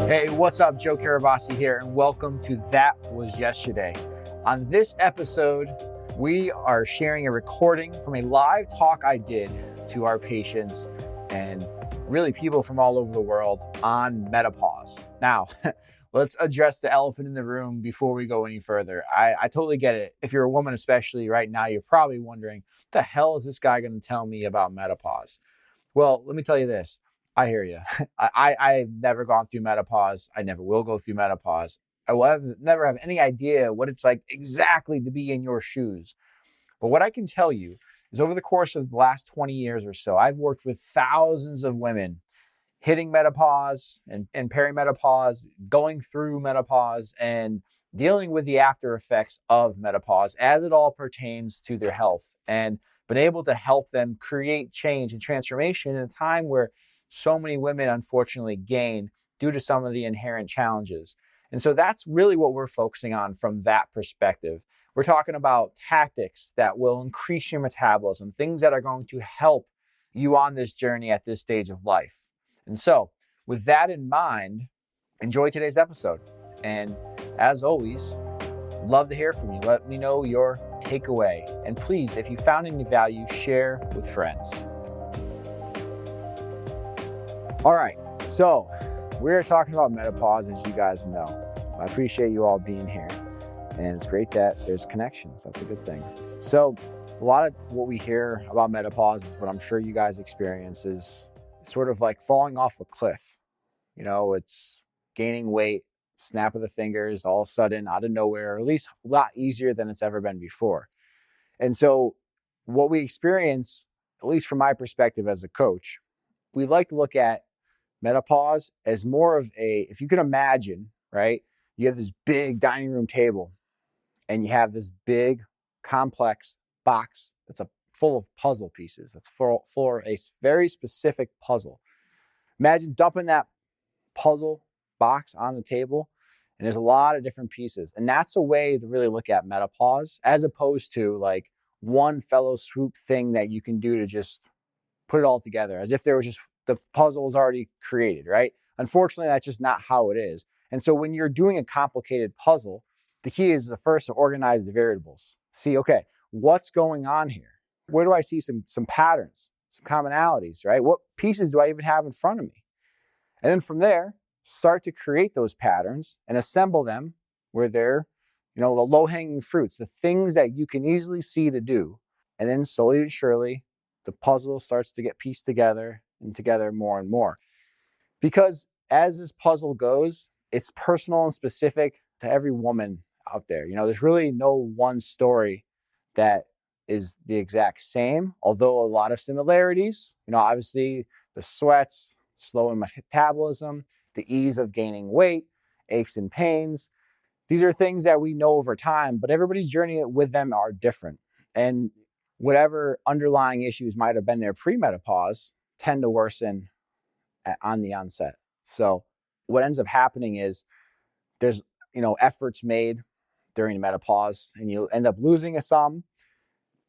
Hey, what's up? Joe Carabase here, and welcome to That Was Yesterday. On this episode, we are sharing a recording from a live talk I did to our patients and really people from all over the world on menopause. Now, let's address the elephant in the room before we go any further. I totally get it. If you're a woman, especially right now, you're probably wondering, what the hell is this guy going to tell me about menopause? Well, let me tell you this. I hear you. I've never gone through menopause. I never will go through menopause. I will never have any idea what it's like exactly to be in your shoes. But what I can tell you is over the course of the last 20 years or so, I've worked with thousands of women hitting menopause and perimenopause, going through menopause, and dealing with the after effects of menopause as it all pertains to their health, and been able to help them create change and transformation in a time where so many women unfortunately gain due to some of the inherent challenges. And so that's really what we're focusing on from that perspective. We're talking about tactics that will increase your metabolism, things that are going to help you on this journey at this stage of life. And so, with that in mind, enjoy today's episode. And as always, love to hear from you. Let me know your takeaway. And please, if you found any value, share with friends. All right, so we're talking about menopause, as you guys know. So I appreciate you all being here. And it's great that there's connections. That's a good thing. So a lot of what we hear about menopause is what I'm sure you guys experience is sort of like falling off a cliff. You know, it's gaining weight, snap of the fingers, all of a sudden, out of nowhere, or at least a lot easier than it's ever been before. And so what we experience, at least from my perspective as a coach, we like to look at menopause as more of if you can imagine, right? You have this big dining room table and you have this big complex box that's full of puzzle pieces. That's for a very specific puzzle. Imagine dumping that puzzle box on the table, and there's a lot of different pieces. And that's a way to really look at menopause, as opposed to like one fellow swoop thing that you can do to just put it all together, as if there was just the puzzle was already created, right? Unfortunately, that's just not how it is. And so when you're doing a complicated puzzle, the key is first to organize the variables. See, okay, what's going on here? Where do I see some patterns, some commonalities, right? What pieces do I even have in front of me? And then from there, start to create those patterns and assemble them where they're, the low-hanging fruits, the things that you can easily see to do. And then slowly and surely, the puzzle starts to get pieced together and together more and more. Because as this puzzle goes, it's personal and specific to every woman out there. There's really no one story that is the exact same, although a lot of similarities. Obviously the sweats, slowing metabolism, the ease of gaining weight, aches and pains. These are things that we know over time, but everybody's journey with them are different. And whatever underlying issues might have been there pre-menopause tend to worsen on the onset. So what ends up happening is there's, efforts made during menopause, and you end up losing some,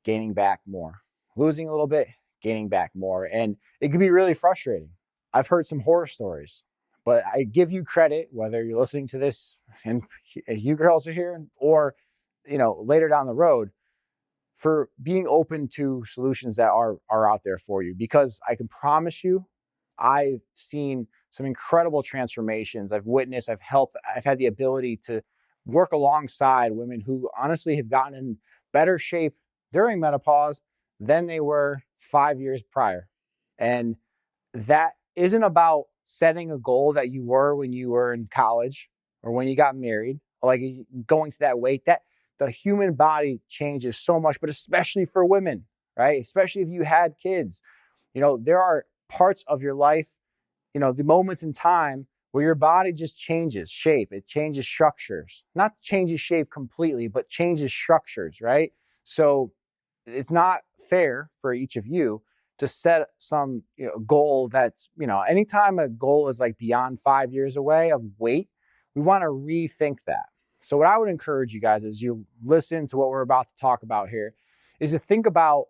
gaining back more, losing a little bit, gaining back more. And it can be really frustrating. I've heard some horror stories, but I give you credit, whether you're listening to this and you girls are here or, later down the road, for being open to solutions that are out there for you. Because I can promise you, I've seen some incredible transformations. I've witnessed, I've helped, I've had the ability to work alongside women who honestly have gotten in better shape during menopause than they were 5 years prior. And that isn't about setting a goal that you were when you were in college or when you got married, like going to that weight. That the human body changes so much, but especially for women, right? Especially if you had kids. There are parts of your life, the moments in time where your body just changes shape. It changes structures. Not changes shape completely, but changes structures, right? So it's not fair for each of you to set some goal that's, anytime a goal is like beyond 5 years away of weight, we want to rethink that. So what I would encourage you guys as you listen to what we're about to talk about here is to think about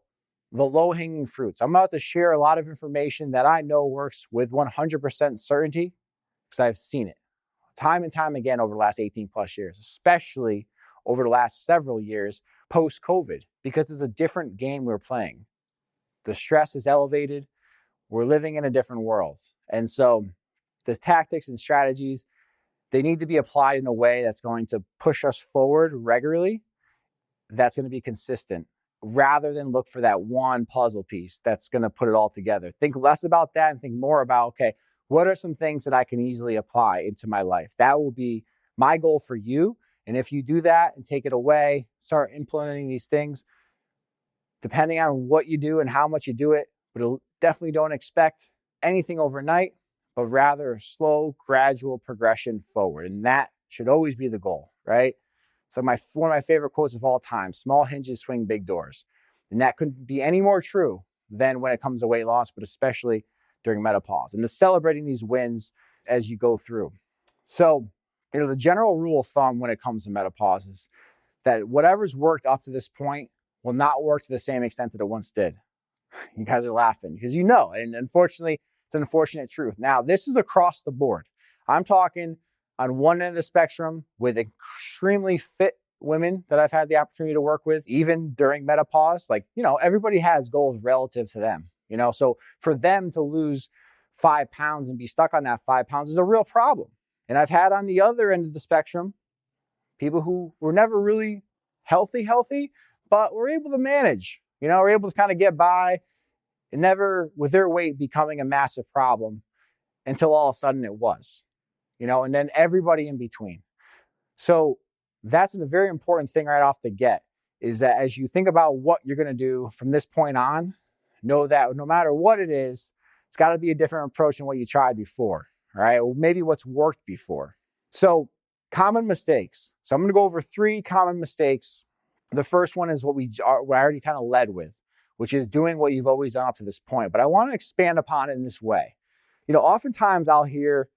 the low-hanging fruits. I'm about to share a lot of information that I know works with 100% certainty because I've seen it. time and time again over the last 18 plus years, especially over the last several years post-COVID, because it's a different game we're playing. The stress is elevated. We're living in a different world. And so the tactics and strategies, they need to be applied in a way that's going to push us forward regularly, that's going to be consistent, rather than look for that one puzzle piece that's going to put it all together. Think less about that and think more about, okay, what are some things that I can easily apply into my life? That will be my goal for you. And if you do that and take it away, start implementing these things, depending on what you do and how much you do it, but definitely don't expect anything overnight, but rather a slow, gradual progression forward. And that should always be the goal, right? So one of my favorite quotes of all time, small hinges swing big doors. And that couldn't be any more true than when it comes to weight loss, but especially during menopause. And to celebrating these wins as you go through. So, the general rule of thumb when it comes to menopause is that whatever's worked up to this point will not work to the same extent that it once did. You guys are laughing because and unfortunately, it's an unfortunate truth. Now, this is across the board. I'm talking on one end of the spectrum with extremely fit women that I've had the opportunity to work with, even during menopause. Everybody has goals relative to them, so for them to lose 5 pounds and be stuck on that 5 pounds is a real problem. And I've had on the other end of the spectrum, people who were never really healthy, but were able to manage, were able to kind of get by and never with their weight becoming a massive problem until all of a sudden it was, and then everybody in between. So that's a very important thing right off the get, is that as you think about what you're going to do from this point on, know that no matter what it is, it's got to be a different approach than what you tried before, right? Or maybe what's worked before. So common mistakes. So I'm going to go over 3 common mistakes. The first one is what I already kind of led with, which is doing what you've always done up to this point. But I want to expand upon it in this way. Oftentimes I'll hear,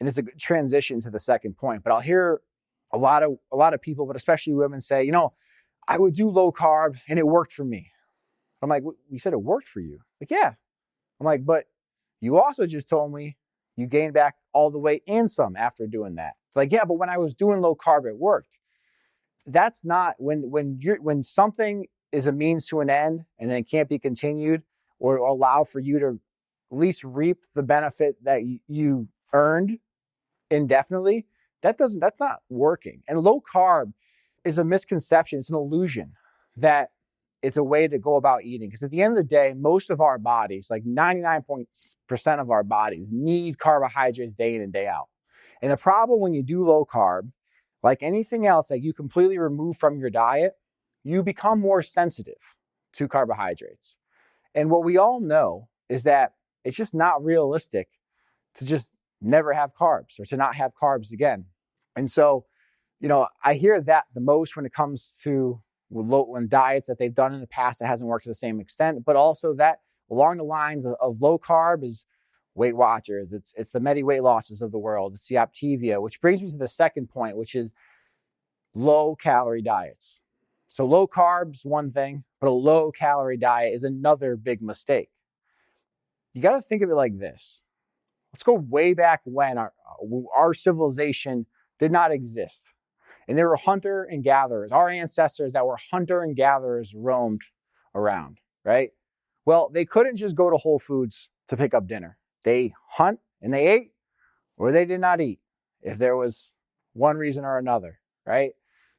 and it's a good transition to the second point, but I'll hear a lot of people, but especially women, say, I would do low carb and it worked for me. I'm like, you said it worked for you? Like, yeah. I'm like, but you also just told me you gained back all the weight and some after doing that. It's like, yeah, but when I was doing low carb, it worked. That's not when something is a means to an end and then it can't be continued or allow for you to at least reap the benefit that you earned indefinitely. That's not working. And low carb is a misconception. It's an illusion that it's a way to go about eating. Because at the end of the day, most of our bodies, like 99% of our bodies, need carbohydrates day in and day out. And the problem when you do low carb, like anything else that you completely remove from your diet, you become more sensitive to carbohydrates. And what we all know is that it's just not realistic to just never have carbs or to not have carbs again. And so, I hear that the most when it comes to when diets that they've done in the past that hasn't worked to the same extent, but also that along the lines of low carb is Weight Watchers, it's the Medi weight losses of the world, it's the Optavia, which brings me to the second point, which is low calorie diets. So low carbs, one thing, but a low calorie diet is another big mistake. You got to think of it like this. Let's go way back when our civilization did not exist. And there were hunter and gatherers. Our ancestors that were hunter and gatherers roamed around, right? Well, they couldn't just go to Whole Foods to pick up dinner. They hunt and they ate, or they did not eat if there was one reason or another, right?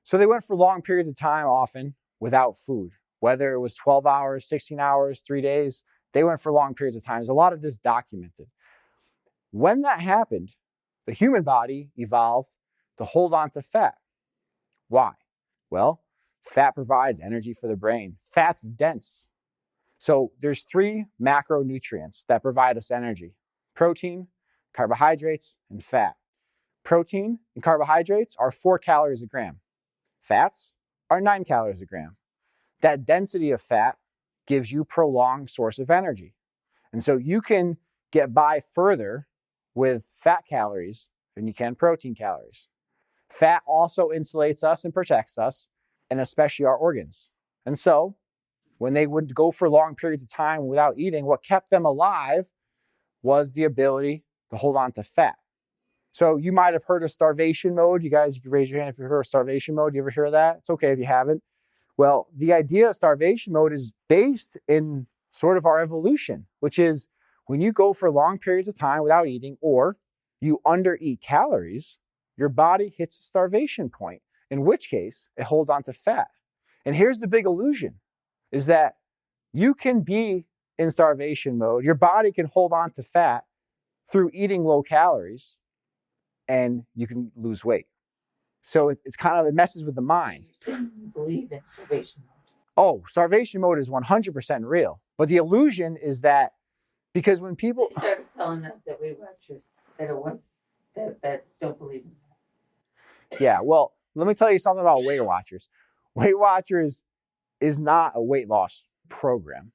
So they went for long periods of time, often without food, whether it was 12 hours, 16 hours, 3 days. They went for long periods of time. There's a lot of this documented. When that happened, the human body evolved to hold on to fat. Why? Well, fat provides energy for the brain. Fat's dense. So there's 3 macronutrients that provide us energy: protein, carbohydrates, and fat. Protein and carbohydrates are 4 calories a gram. Fats are 9 calories a gram. That density of fat gives you prolonged source of energy. And so you can get by further with fat calories than you can protein calories. Fat also insulates us and protects us, and especially our organs. And so when they would go for long periods of time without eating, what kept them alive was the ability to hold on to fat. So you might have heard of starvation mode. You guys, you can raise your hand if you've heard of starvation mode. You ever hear of that? It's okay if you haven't. Well, the idea of starvation mode is based in sort of our evolution, which is when you go for long periods of time without eating or you undereat calories, your body hits a starvation point, in which case it holds on to fat. And here's the big illusion, is that you can be in starvation mode. Your body can hold on to fat through eating low calories, and you can lose weight. So it's kind of, it messes with the mind. You believe in starvation mode. Oh, starvation mode is 100% real. But the illusion is that because when people They started telling us that Weight Watchers, that it was, that don't believe in that. Yeah, well, let me tell you something about Weight Watchers. Weight Watchers is not a weight loss program.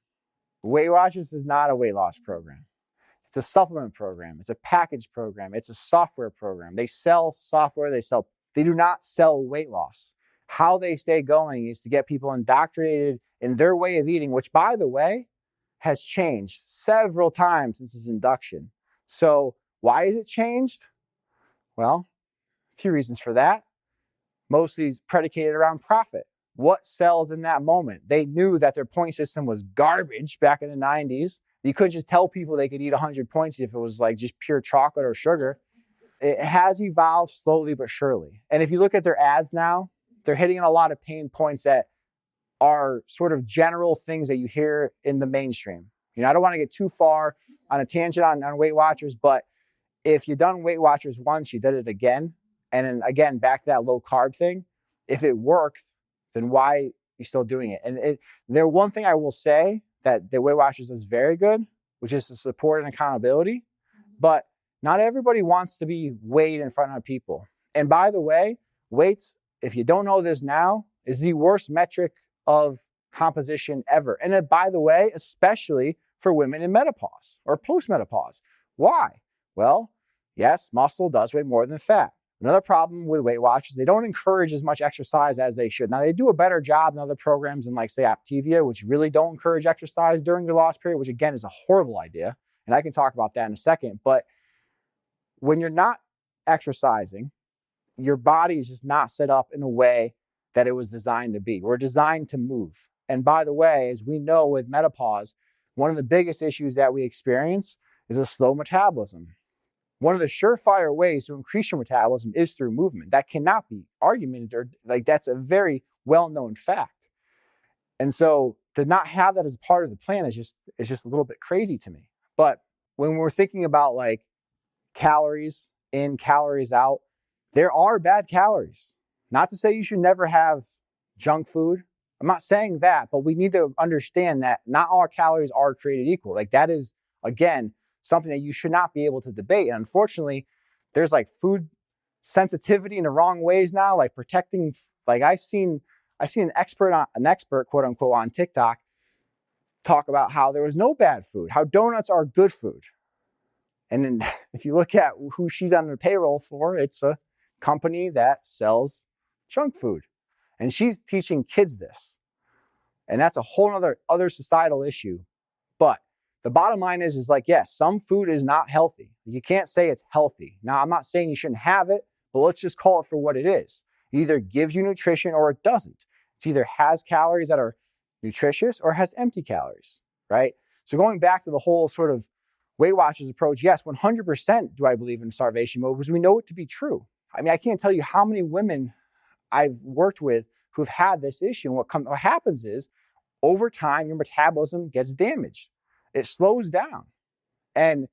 Weight Watchers is not a weight loss program. It's a supplement program. It's a package program. It's a software program. They sell software. They do not sell weight loss. How they stay going is to get people indoctrinated in their way of eating, which, by the way, has changed several times since its induction. So why has it changed? Well, a few reasons for that. Mostly predicated around profit. What sells in that moment? They knew that their point system was garbage back in the 90s. You couldn't just tell people they could eat 100 points if it was like just pure chocolate or sugar. It has evolved slowly but surely. And if you look at their ads now, they're hitting on a lot of pain points that are sort of general things that you hear in the mainstream. You know, I don't want to get too far on a tangent on Weight Watchers, but if you've done Weight Watchers once, you did it again. And then again, back to that low carb thing. If it worked, then why are you still doing it? And there, one thing I will say that the Weight Watchers is very good, which is the support and accountability. But not everybody wants to be weighed in front of people. And by the way, weights, if you don't know this now, is the worst metric of composition ever. And by the way, especially for women in menopause or post-menopause. Why? Well, yes, muscle does weigh more than fat. Another problem with Weight Watchers, they don't encourage as much exercise as they should. Now, they do a better job than other programs in, like, say, Activia, which really don't encourage exercise during your loss period, which, again, is a horrible idea. And I can talk about that in a second. But when you're not exercising, your body is just not set up in a way that it was designed to be. We're designed to move. And by the way, as we know with menopause, one of the biggest issues that we experience is a slow metabolism. One of the surefire ways to increase your metabolism is through movement. That cannot be argumented, or like, that's a very well-known fact. And so to not have that as part of the plan is just a little bit crazy to me. But when we're thinking about like calories in, calories out, there are bad calories. Not to say you should never have junk food. I'm not saying that, but we need to understand that not all calories are created equal. Like, that is, again, something that you should not be able to debate. And unfortunately, there's like food sensitivity in the wrong ways now, like protecting, like I've seen an expert quote unquote on TikTok talk about how there was no bad food, how donuts are good food. And then if you look at who she's on the payroll for, it's a company that sells junk food. And she's teaching kids this. And that's a whole other societal issue. But the bottom line is like, yes, some food is not healthy. You can't say it's healthy. Now, I'm not saying you shouldn't have it, but let's just call it for what it is. It either gives you nutrition or it doesn't. It either has calories that are nutritious or has empty calories, right? So going back to the whole sort of Weight Watchers approach, yes, 100% do I believe in starvation mode, because we know it to be true. I mean, I can't tell you how many women I've worked with who've had this issue. And what happens is, over time, your metabolism gets damaged. It slows down. And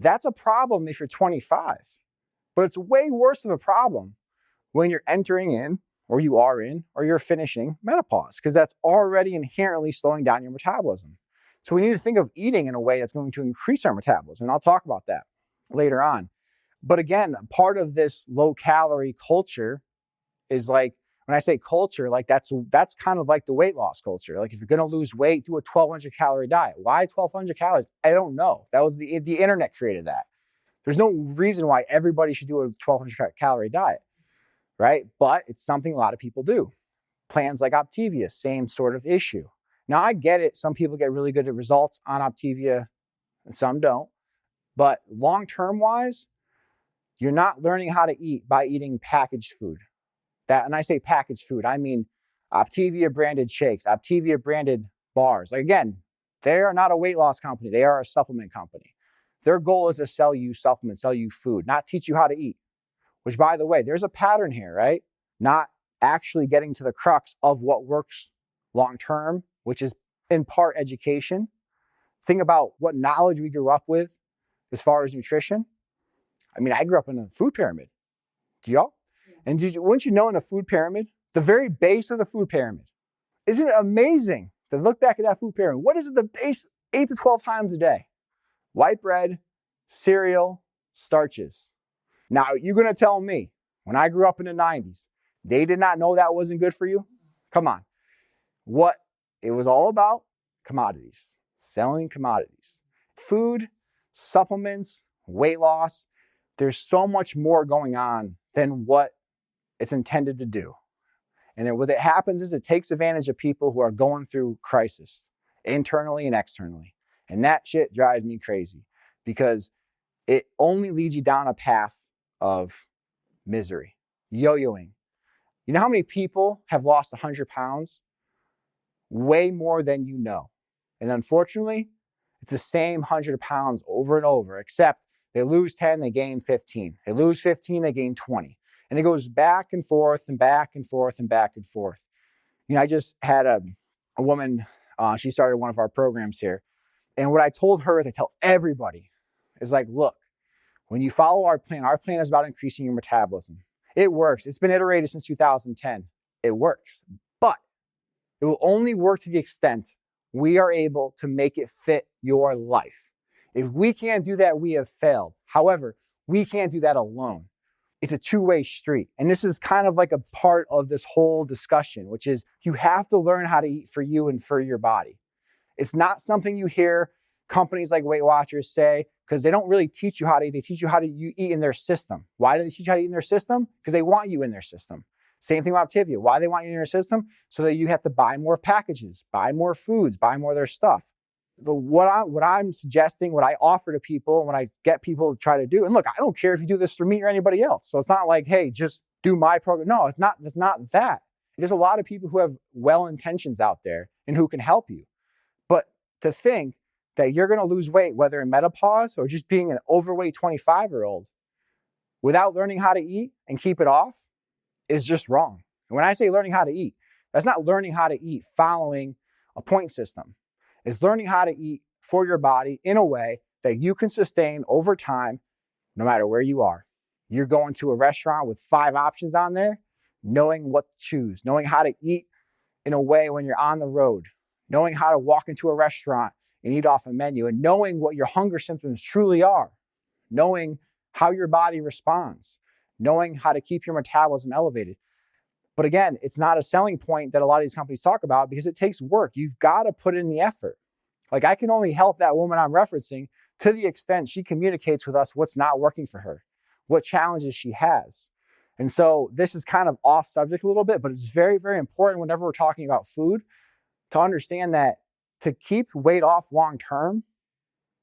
that's a problem if you're 25. But it's way worse of a problem when you're entering in, or you are in, or you're finishing menopause, because that's already inherently slowing down your metabolism. So we need to think of eating in a way that's going to increase our metabolism. And I'll talk about that later on. But again, part of this low calorie culture is like, when I say culture, like that's kind of like the weight loss culture. Like, if you're going to lose weight, do a 1,200 calorie diet. Why 1,200 calories? I don't know. That was the internet created that. There's no reason why everybody should do a 1,200 calorie diet, right? But it's something a lot of people do. Plans like Optivia, same sort of issue. Now, I get it. Some people get really good at results on Optivia and some don't. But long-term wise, You're not learning how to eat by eating packaged food. And I say packaged food, I mean Optavia branded shakes, Optavia branded bars. Like again, they are not a weight loss company. They are a supplement company. Their goal is to sell you supplements, sell you food, not teach you how to eat. Which, by the way, there's a pattern here, right? Not actually getting to the crux of what works long term, which is in part education. Think about what knowledge we grew up with as far as nutrition. I mean, I grew up in a food pyramid. Do y'all? And wouldn't you know, in a food pyramid, the very base of the food pyramid, isn't it amazing to look back at that food pyramid? What is it, the base 8 to 12 times a day? White bread, cereal, starches. Now, you're going to tell me, when I grew up in the 90s, they did not know that wasn't good for you? Come on. What it was all about? Commodities. Selling commodities. Food, supplements, weight loss. There's so much more going on than what it's intended to do. And then what it happens is it takes advantage of people who are going through crisis, internally and externally. And that shit drives me crazy because it only leads you down a path of misery, yo-yoing. You know how many people have lost 100 pounds? Way more than you know. And unfortunately, it's the same 100 pounds over and over, except they lose 10, they gain 15. They lose 15, they gain 20. And it goes back and forth and back and forth and back and forth. You know, I just had a woman, she started one of our programs here. And what I told her is I tell everybody, is like, look, when you follow our plan is about increasing your metabolism. It works. It's been iterated since 2010. It works. But it will only work to the extent we are able to make it fit your life. If we can't do that, we have failed. However, we can't do that alone. It's a two-way street. And this is kind of like a part of this whole discussion, which is you have to learn how to eat for you and for your body. It's not something you hear companies like Weight Watchers say, because they don't really teach you how to eat. They teach you how to eat in their system. Why do they teach you how to eat in their system? Because they want you in their system. Same thing with Optavia. Why they want you in your system? So that you have to buy more packages, buy more foods, buy more of their stuff. What I'm suggesting, what I offer to people, when I get people to try to do, and look, I don't care if you do this for me or anybody else. So it's not like, hey, just do my program. No, it's not that. There's a lot of people who have well intentions out there and who can help you. But to think that you're going to lose weight, whether in menopause or just being an overweight 25-year-old, without learning how to eat and keep it off, is just wrong. And when I say learning how to eat, that's not learning how to eat following a point system. It's learning how to eat for your body in a way that you can sustain over time, no matter where you are. You're going to a restaurant with 5 options on there, knowing what to choose, knowing how to eat in a way when you're on the road, knowing how to walk into a restaurant and eat off a menu, and knowing what your hunger symptoms truly are, knowing how your body responds, knowing how to keep your metabolism elevated. But again, it's not a selling point that a lot of these companies talk about because it takes work. You've got to put in the effort. Like, I can only help that woman I'm referencing to the extent she communicates with us what's not working for her, what challenges she has. And so this is kind of off subject a little bit, but it's very, very important whenever we're talking about food to understand that to keep weight off long term,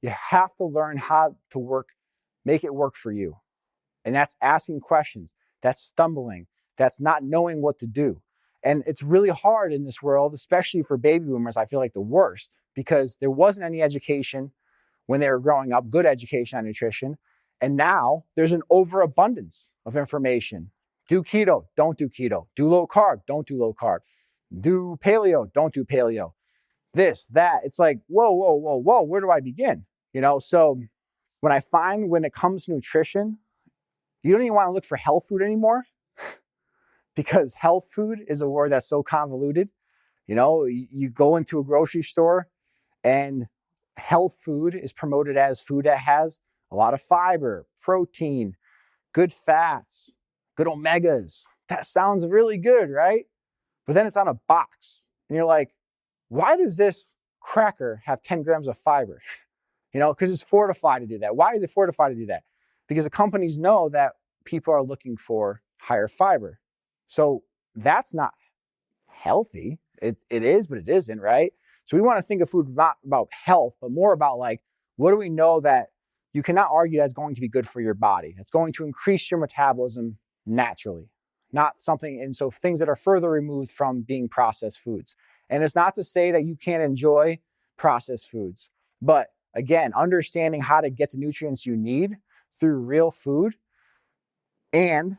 you have to learn how to make it work for you. And that's asking questions, that's stumbling, that's not knowing what to do. And it's really hard in this world, especially for baby boomers, I feel like the worst, because there wasn't any education when they were growing up, good education on nutrition. And now there's an overabundance of information. Do keto, don't do keto. Do low carb, don't do low carb. Do paleo, don't do paleo. This, that. It's like, whoa, where do I begin? So when it comes to nutrition, you don't even want to look for health food anymore because health food is a word that's so convoluted. You go into a grocery store and health food is promoted as food that has a lot of fiber, protein, good fats, good omegas. That sounds really good, right? But then it's on a box and you're like, why does this cracker have 10 grams of fiber? Because it's fortified to do that. Why is it fortified to do that? Because the companies know that people are looking for higher fiber. So that's not healthy. It is, but it isn't, right? So we want to think of food not about health, but more about like, what do we know that you cannot argue that's going to be good for your body. It's going to increase your metabolism naturally, not something, and so things that are further removed from being processed foods. And it's not to say that you can't enjoy processed foods, but again, understanding how to get the nutrients you need through real food and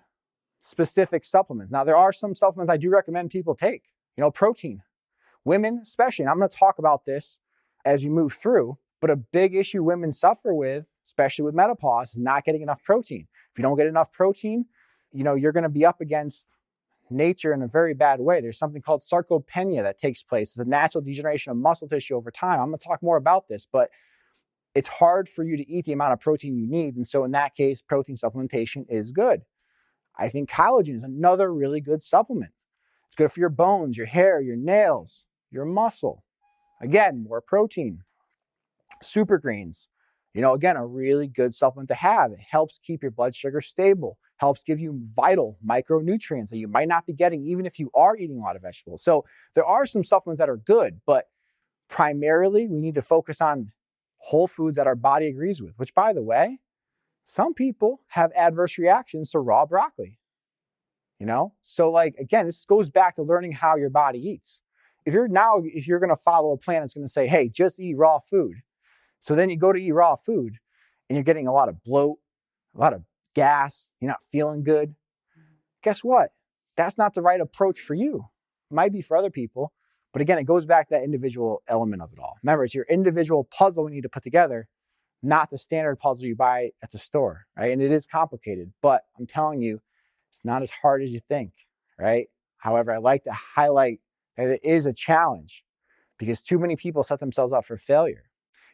specific supplements. Now, there are some supplements I do recommend people take, protein. Women, especially, and I'm going to talk about this as you move through, but a big issue women suffer with, especially with menopause, is not getting enough protein. If you don't get enough protein, you're going to be up against nature in a very bad way. There's something called sarcopenia that takes place. It's a natural degeneration of muscle tissue over time. I'm going to talk more about this, but it's hard for you to eat the amount of protein you need. And so in that case, protein supplementation is good. I think collagen is another really good supplement. It's good for your bones, your hair, your nails, your muscle. Again, more protein. Super greens, again, a really good supplement to have. It helps keep your blood sugar stable, helps give you vital micronutrients that you might not be getting even if you are eating a lot of vegetables. So there are some supplements that are good, but primarily we need to focus on whole foods that our body agrees with, which, by the way, some people have adverse reactions to raw broccoli. So again, this goes back to learning how your body eats. If you're going to follow a plan that's going to say, hey, just eat raw food. So then you go to eat raw food and you're getting a lot of bloat, a lot of gas, you're not feeling good. Guess what? That's not the right approach for you. It might be for other people, but again, it goes back to that individual element of it all. Remember, it's your individual puzzle we need to put together, not the standard puzzle you buy at the store, right? And it is complicated, but I'm telling you, it's not as hard as you think, right? However, I like to highlight that it is a challenge because too many people set themselves up for failure.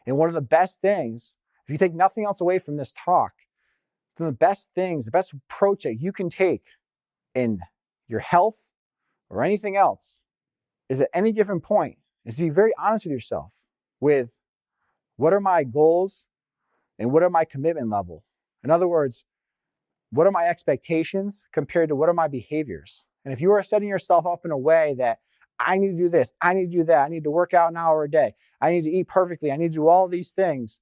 And one of the best things, if you take nothing else away from this talk, the best approach that you can take in your health or anything else is at any given point is to be very honest with yourself with what are my goals and what are my commitment level. In other words, what are my expectations compared to what are my behaviors? And if you are setting yourself up in a way that I need to do this, I need to do that, I need to work out an hour a day, I need to eat perfectly, I need to do all these things,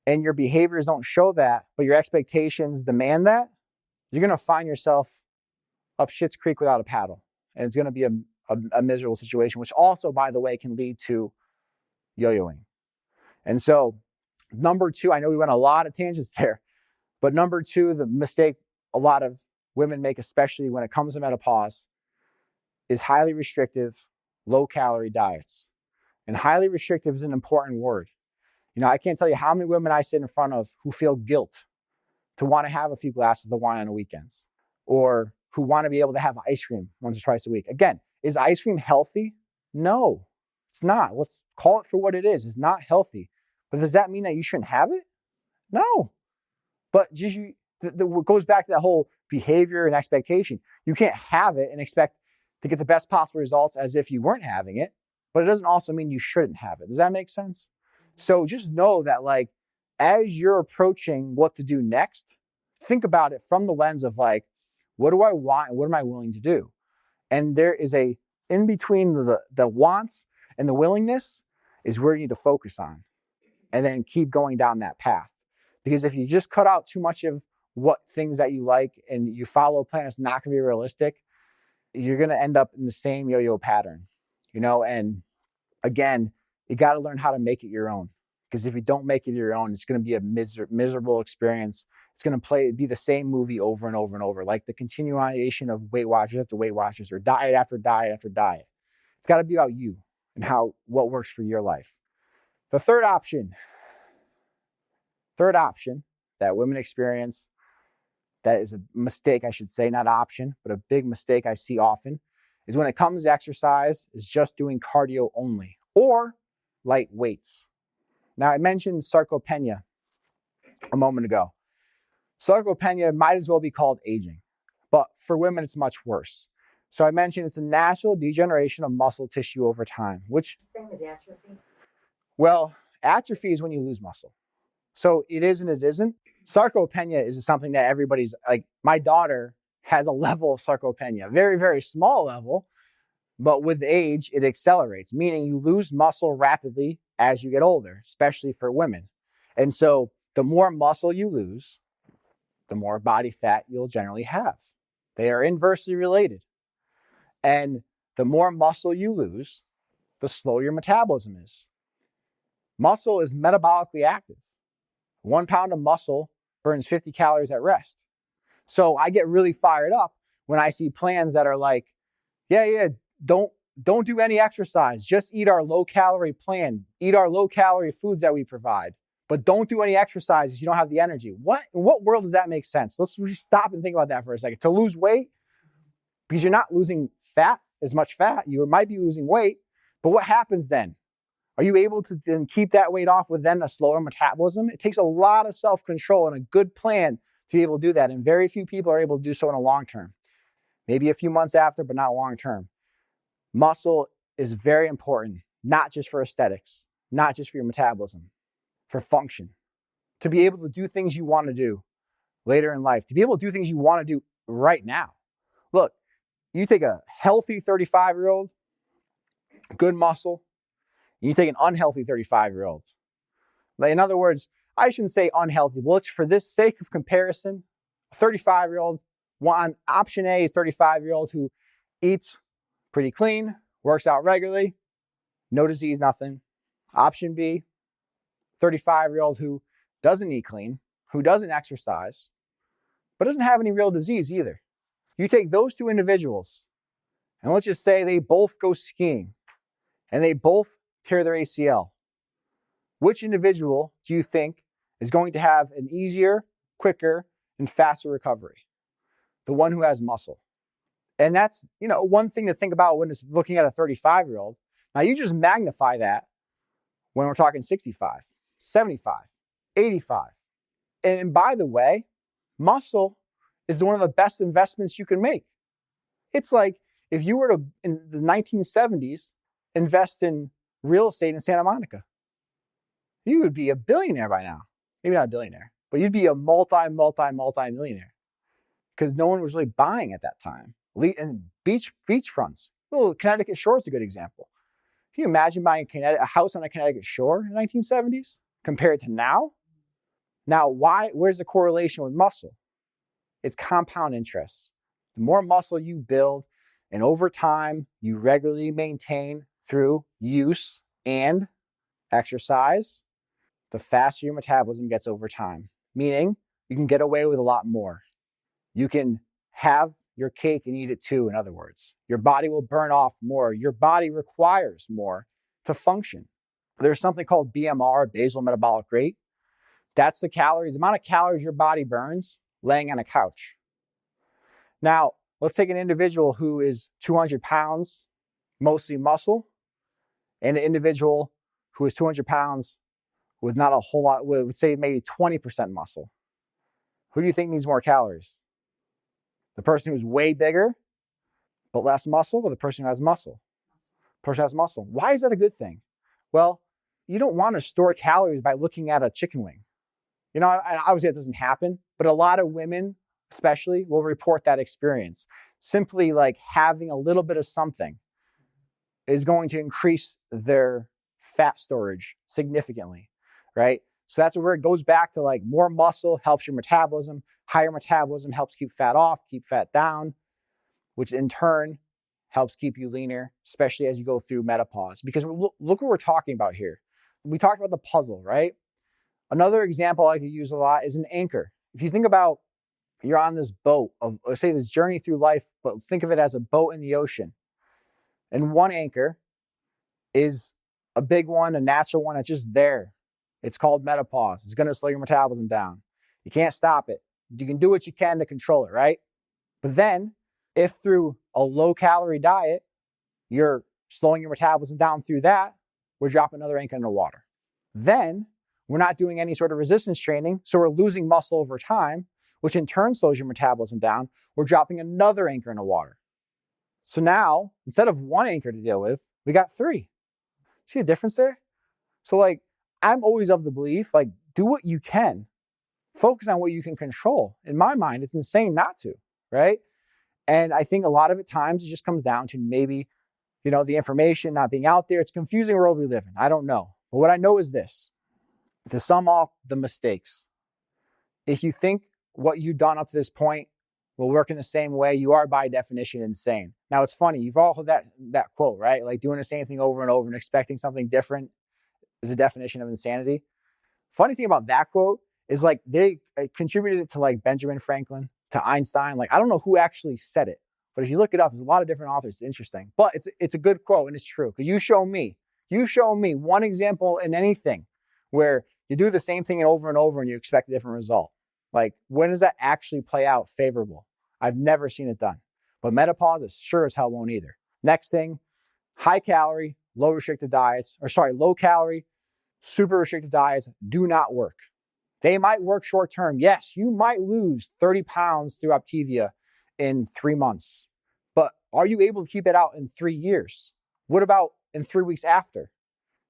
and your behaviors don't show that, but your expectations demand that, you're going to find yourself up Schitt's Creek without a paddle. And it's going to be a miserable situation, which also, by the way, can lead to yo-yoing. And so, number two, I know we went a lot of tangents there, but number two, the mistake a lot of women make, especially when it comes to menopause, is highly restrictive, low-calorie diets. And highly restrictive is an important word. I can't tell you how many women I sit in front of who feel guilt to want to have a few glasses of wine on the weekends, or who want to be able to have ice cream once or twice a week. Again, is ice cream healthy? No, it's not. Let's call it for what it is. It's not healthy. But does that mean that you shouldn't have it? No. But it goes back to that whole behavior and expectation. You can't have it and expect to get the best possible results as if you weren't having it, but it doesn't also mean you shouldn't have it. Does that make sense? So just know that as you're approaching what to do next, think about it from the lens of what do I want and what am I willing to do? And there is in between the wants and the willingness is where you need to focus on, and then keep going down that path. Because if you just cut out too much of what things that you like and you follow a plan that's not going to be realistic, you're going to end up in the same yo-yo pattern, and again, you got to learn how to make it your own. Because if you don't make it your own, it's going to be a miserable experience. It's going to be the same movie over and over and over, like the continuation of Weight Watchers after Weight Watchers, or diet after diet after diet. It's got to be about you and what works for your life. The third option that women experience, that is a mistake, I should say, not option, but a big mistake I see often, is when it comes to exercise, is just doing cardio only or light weights. Now, I mentioned sarcopenia a moment ago. Sarcopenia might as well be called aging, but for women, it's much worse. So I mentioned it's a natural degeneration of muscle tissue over time, which... Same as atrophy? Well, atrophy is when you lose muscle. So it is and it isn't. Sarcopenia is something that everybody's my daughter has a level of sarcopenia, very, very small level, but with age, it accelerates, meaning you lose muscle rapidly as you get older, especially for women. And so The more muscle you lose, the more body fat you'll generally have. They are inversely related. And the more muscle you lose, the slower your metabolism is. Muscle is metabolically active. 1 pound of muscle burns 50 calories at rest. So I get really fired up when I see plans that are like, yeah, don't do any exercise. Just eat our low calorie plan. Eat our low calorie foods that we provide. But don't do any exercises. You don't have the energy. In what world does that make sense? Let's just stop and think about that for a second. To lose weight, because you're not losing as much fat, you might be losing weight. But what happens then? Are you able to then keep that weight off with then a slower metabolism? It takes a lot of self-control and a good plan to be able to do that. And very few people are able to do so in a long term. Maybe a few months after, but not long term. Muscle is very important, not just for aesthetics, not just for your metabolism, for function. To be able to do things you want to do later in life, to be able to do things you want to do right now. Look, you take a healthy 35-year-old, good muscle, and you take an unhealthy 35-year-old. Like, in other words, I shouldn't say unhealthy, but for this sake of comparison, a 35-year-old, option A is 35-year-old who eats pretty clean, works out regularly, no disease, nothing. Option B, 35-year-old who doesn't eat clean, who doesn't exercise, but doesn't have any real disease either. You take those two individuals, and let's just say they both go skiing, and they both tear their ACL. Which individual do you think is going to have an easier, quicker, and faster recovery? The one who has muscle. And that's, one thing to think about when it's looking at a 35-year-old. Now you just magnify that when we're talking 65, 75, 85. And by the way, muscle is one of the best investments you can make. It's like if you were to, in the 1970s, invest in real estate in Santa Monica, you would be a billionaire by now. Maybe not a billionaire, but you'd be a multi-millionaire because no one was really buying at that time. And beach fronts. Well, Connecticut Shore is a good example. Can you imagine buying a house on a Connecticut shore in the 1970s compared to now? Now, where's the correlation with muscle? It's compound interest. The more muscle you build, and over time you regularly maintain through use and exercise, the faster your metabolism gets over time. Meaning, you can get away with a lot more. You can have your cake and eat it too, in other words. Your body will burn off more. Your body requires more to function. There's something called BMR, basal metabolic rate. That's the amount of calories your body burns laying on a couch. Now, let's take an individual who is 200 pounds, mostly muscle, and an individual who is 200 pounds with not a whole lot, with say maybe 20% muscle. Who do you think needs more calories? The person who's way bigger but less muscle, or the person who has muscle? The person who has muscle. Why is that a good thing? Well, you don't want to store calories by looking at a chicken wing. Obviously that doesn't happen, but a lot of women especially will report that experience. Simply like having a little bit of something is going to increase their fat storage significantly, right? So that's where it goes back to like more muscle helps your metabolism, higher metabolism helps keep fat off, keep fat down, which in turn helps keep you leaner, especially as you go through menopause. Because look what we're talking about here. We talked about the puzzle, right? Another example I could use a lot is an anchor. If you think about you're on this boat of, let's say, this journey through life, but think of it as a boat in the ocean. And one anchor is a big one, a natural one that's just there. It's called menopause. It's going to slow your metabolism down. You can't stop it. You can do what you can to control it, right? But then, if through a low-calorie diet, you're slowing your metabolism down through that, we're dropping another anchor in the water. Then, we're not doing any sort of resistance training, so we're losing muscle over time, which in turn slows your metabolism down. We're dropping another anchor in the water. So now, instead of one anchor to deal with, we got 3. See the difference there? So like, I'm always of the belief, like, do what you can. Focus on what you can control. In my mind, it's insane not to, right? And I think a lot of it times it just comes down to maybe, the information not being out there. It's a confusing world we live in. I don't know. But what I know is this. To sum up the mistakes, If you think what you've done up to this point will work in the same way, you are by definition insane. Now it's funny, you've all heard that quote, right? Like doing the same thing over and over and expecting something different is a definition of insanity. Funny thing about that quote is like they contributed it to like Benjamin Franklin, to Einstein. Like I don't know who actually said it, but if you look it up, there's a lot of different authors. It's interesting, but it's a good quote and it's true because you show me one example in anything where you do the same thing over and over and you expect a different result. Like when does that actually play out favorable? I've never seen it done, but menopause is sure as hell won't either. Next thing, high calorie, low calorie, super restricted diets do not work. They might work short term. Yes, you might lose 30 pounds through Optavia in 3 months, but are you able to keep it out in 3 years? What about in 3 weeks after?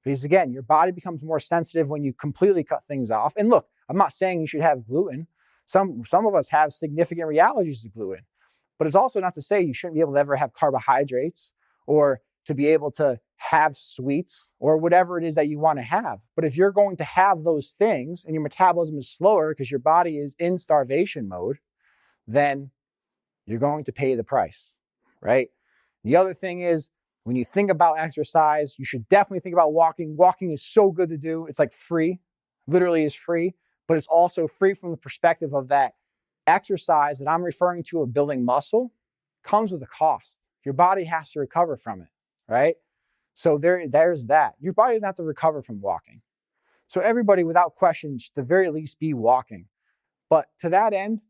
Because again, your body becomes more sensitive when you completely cut things off. And look, I'm not saying you should have gluten. Some of us have significant realities to gluten, but it's also not to say you shouldn't be able to ever have carbohydrates or to be able to have sweets or whatever it is that you want to have. But if you're going to have those things and your metabolism is slower because your body is in starvation mode, then you're going to pay the price, right? The other thing is, when you think about exercise, you should definitely think about walking. Walking is so good to do. It's like free, literally is free, but it's also free from the perspective of that exercise that I'm referring to of building muscle comes with a cost. Your body has to recover from it, right? So there's that. Your body doesn't have to recover from walking. So everybody, without question, should at the very least be walking. But to that end,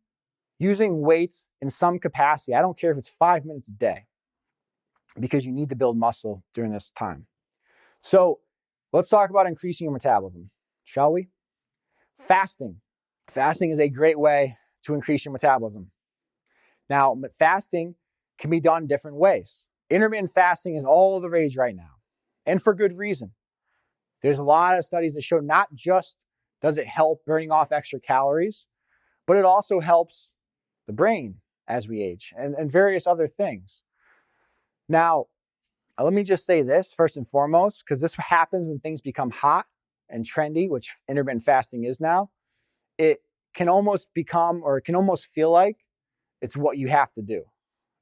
using weights in some capacity, I don't care if it's 5 minutes a day, because you need to build muscle during this time. So let's talk about increasing your metabolism, shall we? Fasting. Fasting is a great way to increase your metabolism. Now, fasting can be done different ways. Intermittent fasting is all the rage right now, and for good reason. There's a lot of studies that show not just does it help burning off extra calories, but it also helps the brain as we age and various other things. Now, let me just say this first and foremost, because this happens when things become hot and trendy, which intermittent fasting is now. It can almost become, or it can almost feel like it's what you have to do.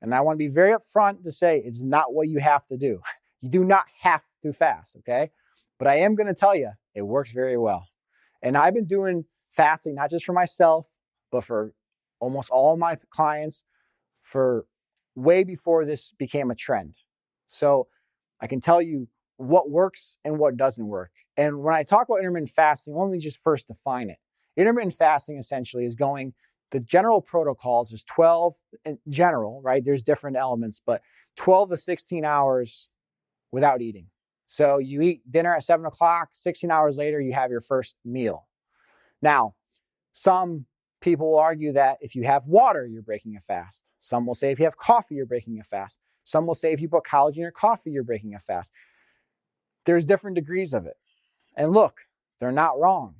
And I want to be very upfront to say it's not what you have to do. You do not have to fast, okay? But I am going to tell you, it works very well. And I've been doing fasting, not just for myself, but for almost all of my clients for way before this became a trend. So I can tell you what works and what doesn't work. And when I talk about intermittent fasting, let me just first define it. Intermittent fasting essentially is the general protocols is 12 in general, right? There's different elements, but 12 to 16 hours without eating. So you eat dinner at 7 o'clock, 16 hours later, you have your first meal. Now, some people will argue that if you have water, you're breaking a fast. Some will say if you have coffee, you're breaking a fast. Some will say if you put collagen in your coffee, you're breaking a fast. There's different degrees of it. And look, they're not wrong.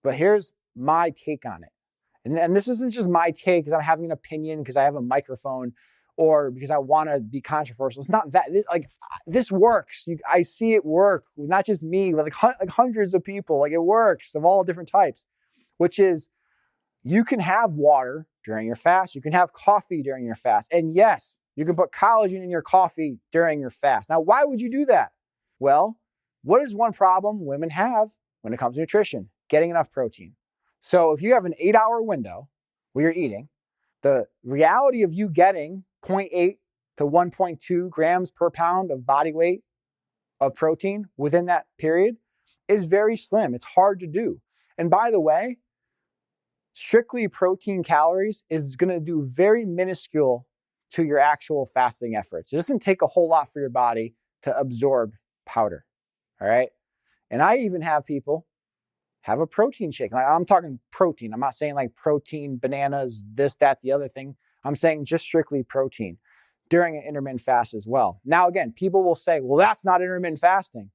But here's my take on it. And this isn't just my take because I'm having an opinion, because I have a microphone, or because I want to be controversial. It's not that. This works. I see it work. Not just me, but like hundreds of people. Like it works of all different types, which is you can have water during your fast. You can have coffee during your fast. And yes, you can put collagen in your coffee during your fast. Now, why would you do that? Well, what is one problem women have when it comes to nutrition? Getting enough protein. So if you have an 8-hour window where you're eating, the reality of you getting 0.8 to 1.2 grams per pound of body weight of protein within that period is very slim. It's hard to do. And by the way, strictly protein calories is going to do very minuscule to your actual fasting efforts. It doesn't take a whole lot for your body to absorb powder. All right. And I even have people have a protein shake. I'm talking protein. I'm not saying like protein, bananas, this, that, the other thing. I'm saying just strictly protein during an intermittent fast as well. Now, again, people will say, well, that's not intermittent fasting.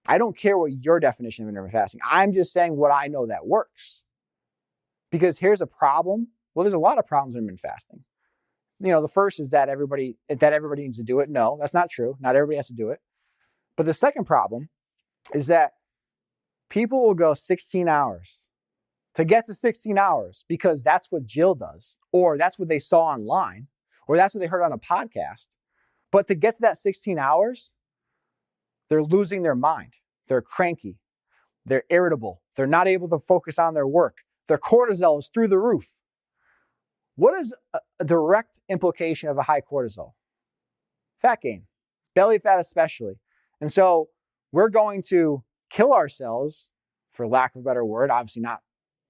I don't care what your definition of intermittent fasting. I'm just saying what I know that works. Because here's a problem. Well, there's a lot of problems in intermittent fasting. The first is that everybody needs to do it. No, that's not true. Not everybody has to do it. But the second problem is that people will go 16 hours to get to 16 hours because that's what Jill does, or that's what they saw online, or that's what they heard on a podcast. But to get to that 16 hours, they're losing their mind. They're cranky. They're irritable. They're not able to focus on their work. Their cortisol is through the roof. What is a direct implication of a high cortisol? Fat gain, belly fat especially. And so we're going to kill ourselves, for lack of a better word, obviously not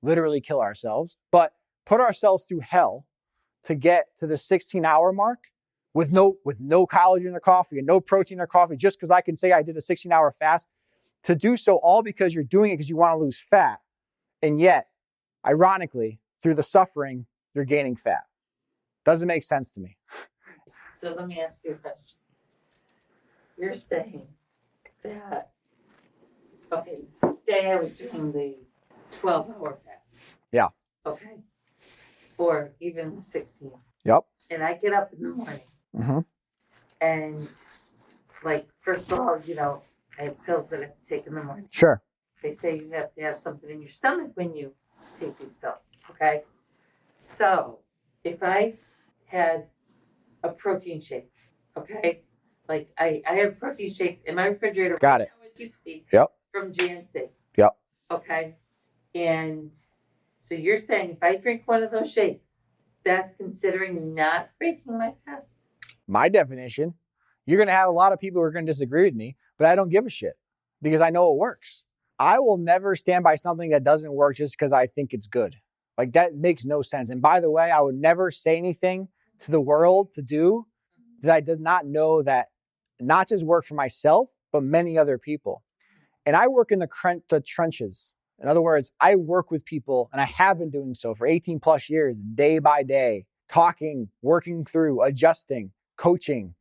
literally kill ourselves, but put ourselves through hell to get to the 16-hour mark with no collagen in their coffee and no protein in their coffee, just because I can say I did a 16-hour fast, to do so all because you're doing it because you want to lose fat. And yet, ironically, through the suffering, you're gaining fat. Doesn't make sense to me. So let me ask you a question. You're saying that, okay, say I was doing the 12-hour fast. Yeah. Okay. Or even 16. Yep. And I get up in the morning. Mm-hmm. And, like, first of all, I have pills that I have to take in the morning. Sure. They say you have to have something in your stomach when you take these pills. Okay. So if I had a protein shake, okay, like I have protein shakes in my refrigerator. Got it. Now as you speak. Yep. From GNC. Yep. Okay. And so you're saying if I drink one of those shakes, that's considering not breaking my fast? My definition, you're going to have a lot of people who are going to disagree with me, but I don't give a shit because I know it works. I will never stand by something that doesn't work just because I think it's good. Like, that makes no sense. And by the way, I would never say anything to the world to do that I did not know that not just work for myself, but many other people. And I work in the trenches. In other words, I work with people, and I have been doing so for 18 plus years, day by day, talking, working through, adjusting, coaching.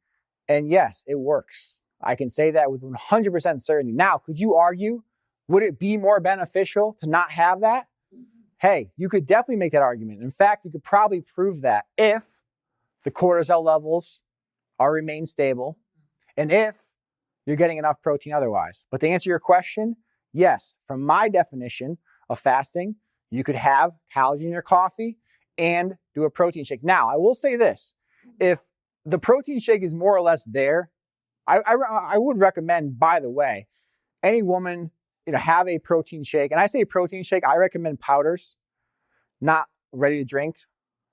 And yes, it works. I can say that with 100% certainty. Now, could you argue, would it be more beneficial to not have that? Hey, you could definitely make that argument. In fact, you could probably prove that if the cortisol levels remain stable and if you're getting enough protein otherwise. But to answer your question, yes, from my definition of fasting, you could have collagen in your coffee and do a protein shake. Now, I will say this. If the protein shake is more or less there, I would recommend, by the way, any woman, have a protein shake. And I say protein shake, I recommend powders, not ready to drink,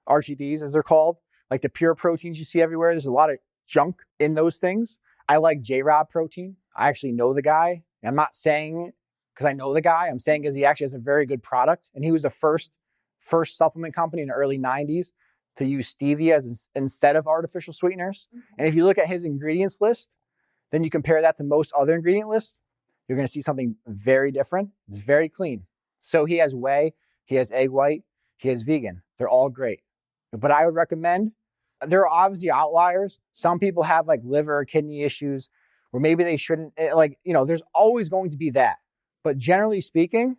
RTDs as they're called, like the pure proteins you see everywhere. There's a lot of junk in those things. I like J-Rob protein. I actually know the guy. I'm not saying it because I know the guy. I'm saying because he actually has a very good product. And he was the first supplement company in the early 90s to use stevia instead of artificial sweeteners. And if you look at his ingredients list, then you compare that to most other ingredient lists, you're going to see something very different. It's very clean. So he has whey, he has egg white, he has vegan. They're all great. But I would recommend, there are obviously outliers. Some people have like liver or kidney issues where maybe they shouldn't, there's always going to be that. But generally speaking,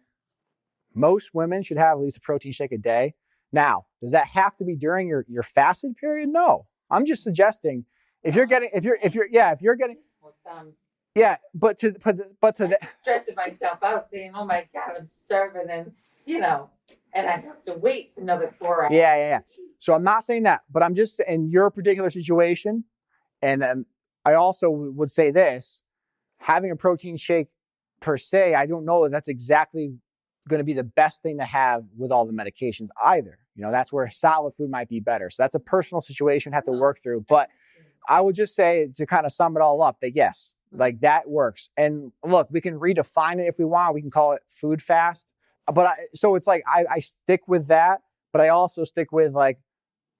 most women should have at least a protein shake a day. Now, does that have to be during your fasted period? No. I'm just suggesting if you're getting, but to I'm stressing myself out saying, oh my God, I'm starving and I have to wait another 4 hours. Yeah. So I'm not saying that, but I'm just in your particular situation. And I also would say this, having a protein shake per se, I don't know if that's exactly going to be the best thing to have with all the medications either. That's where solid food might be better. So that's a personal situation we have to work through. But I would just say, to kind of sum it all up, that yes, like that works. And look, we can redefine it if we want. We can call it food fast. But so it's like I stick with that, but I also stick with like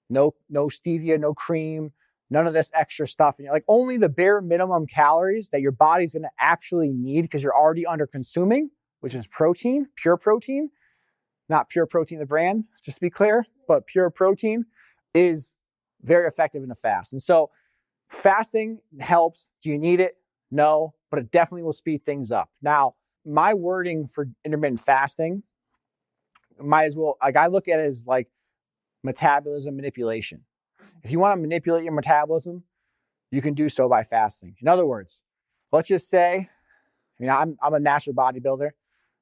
no stevia, no cream, none of this extra stuff. And like only the bare minimum calories that your body's going to actually need because you're already under consuming, which is protein, pure protein, not pure protein, the brand, just to be clear, but pure protein is very effective in a fast. And so fasting helps. Do you need it? No, but it definitely will speed things up. Now, my wording for intermittent fasting might as well, like I look at it as like metabolism manipulation. If you want to manipulate your metabolism, you can do so by fasting. In other words, let's just say, I'm a natural bodybuilder,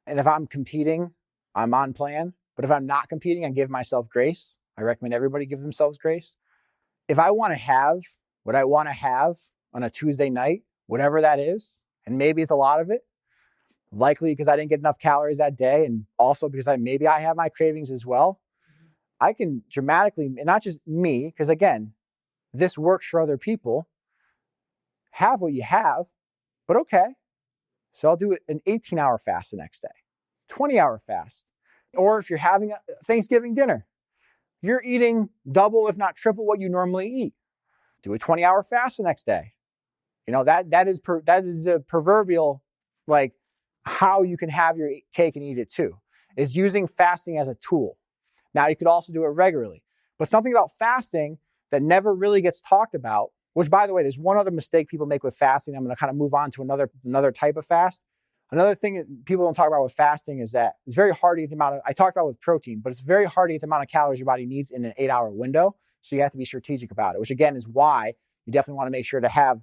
and if I'm competing, I'm on plan. But if I'm not competing, I give myself grace. I recommend everybody give themselves grace. If I want to have what I want to have on a Tuesday night, whatever that is, and maybe it's a lot of it, likely because I didn't get enough calories that day, and also because maybe I have my cravings as well, I can dramatically, and not just me, because again, this works for other people, have what you have, but okay. So I'll do an 18-hour fast the next day, 20-hour fast. Or if you're having a Thanksgiving dinner, you're eating double, if not triple what you normally eat. Do a 20-hour fast the next day. That is a proverbial, like, how you can have your cake and eat it too, is using fasting as a tool. Now, you could also do it regularly, but something about fasting that never really gets talked about, which, by the way, there's one other mistake people make with fasting. I'm going to kind of move on to another type of fast. Another thing that people don't talk about with fasting is that it's very hard to get the amount of, I talked about with protein, but it's very hard to get the amount of calories your body needs in an 8-hour window. So you have to be strategic about it, which again is why you definitely want to make sure to have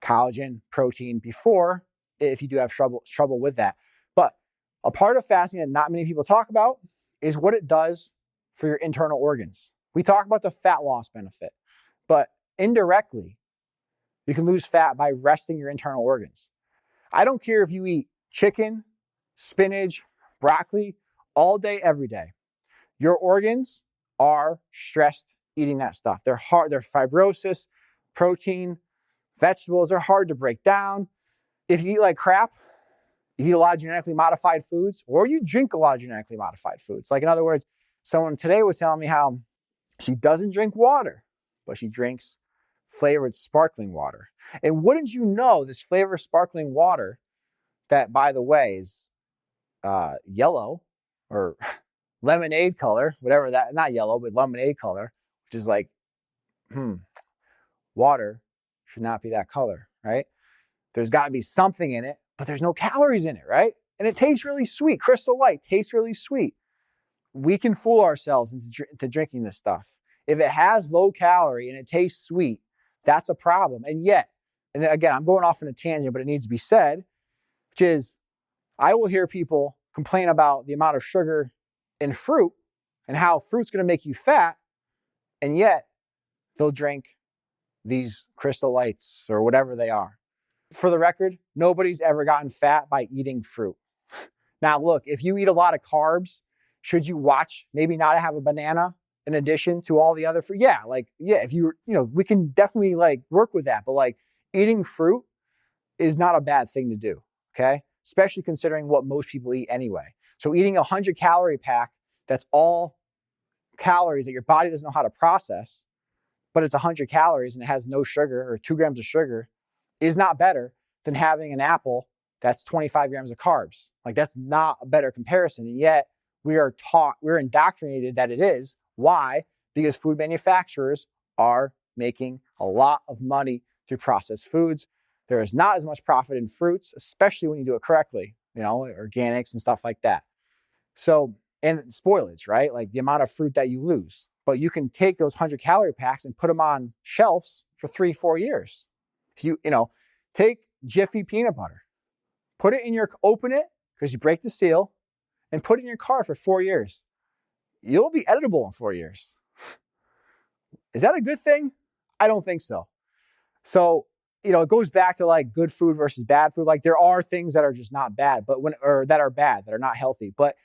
collagen, protein before, if you do have trouble with that. But a part of fasting that not many people talk about is what it does for your internal organs. We talk about the fat loss benefit, but indirectly, you can lose fat by resting your internal organs. I don't care if you eat chicken, spinach, broccoli all day, every day. Your organs are stressed eating that stuff. They're fibrosis, protein, vegetables are hard to break down. If you eat like crap, you eat a lot of genetically modified foods, or you drink a lot of genetically modified foods. Like, in other words, someone today was telling me how she doesn't drink water, but she drinks flavored sparkling water. And wouldn't you know, this flavored sparkling water, that, by the way, is yellow or lemonade color, whatever that, not yellow, but lemonade color, which is like, water should not be that color, right? There's got to be something in it, but there's no calories in it, right? And it tastes really sweet. Crystal Light tastes really sweet. We can fool ourselves into drinking this stuff. If it has low calorie and it tastes sweet, that's a problem. And yet, and again, I'm going off on a tangent, but it needs to be said, which is, I will hear people complain about the amount of sugar in fruit and how fruit's going to make you fat, and yet they'll drink these Crystal Lights or whatever they are. For the record, nobody's ever gotten fat by eating fruit. Now, look, if you eat a lot of carbs, should you watch maybe not have a banana in addition to all the other fruit? Yeah, if we can definitely work with that. But eating fruit is not a bad thing to do, okay? Especially considering what most people eat anyway. So eating a 100-calorie pack that's all calories that your body doesn't know how to process, but it's 100 calories and it has no sugar or 2 grams of sugar, is not better than having an apple that's 25 grams of carbs. That's not a better comparison. And yet we're indoctrinated that it is. Why? Because food manufacturers are making a lot of money through processed foods. There is not as much profit in fruits, especially when you do it correctly, organics and stuff like that. So, and spoilage, right? Like the amount of fruit that you lose. But you can take those 100-calorie packs and put them on shelves for 3-4 years. If you take Jiffy peanut butter, open it, because you break the seal, and put it in your car for 4 years. You'll be editable in 4 years. Is that a good thing? I don't think so. So, it goes back to good food versus bad food. There are things that are just not bad, that are bad, that are not healthy. But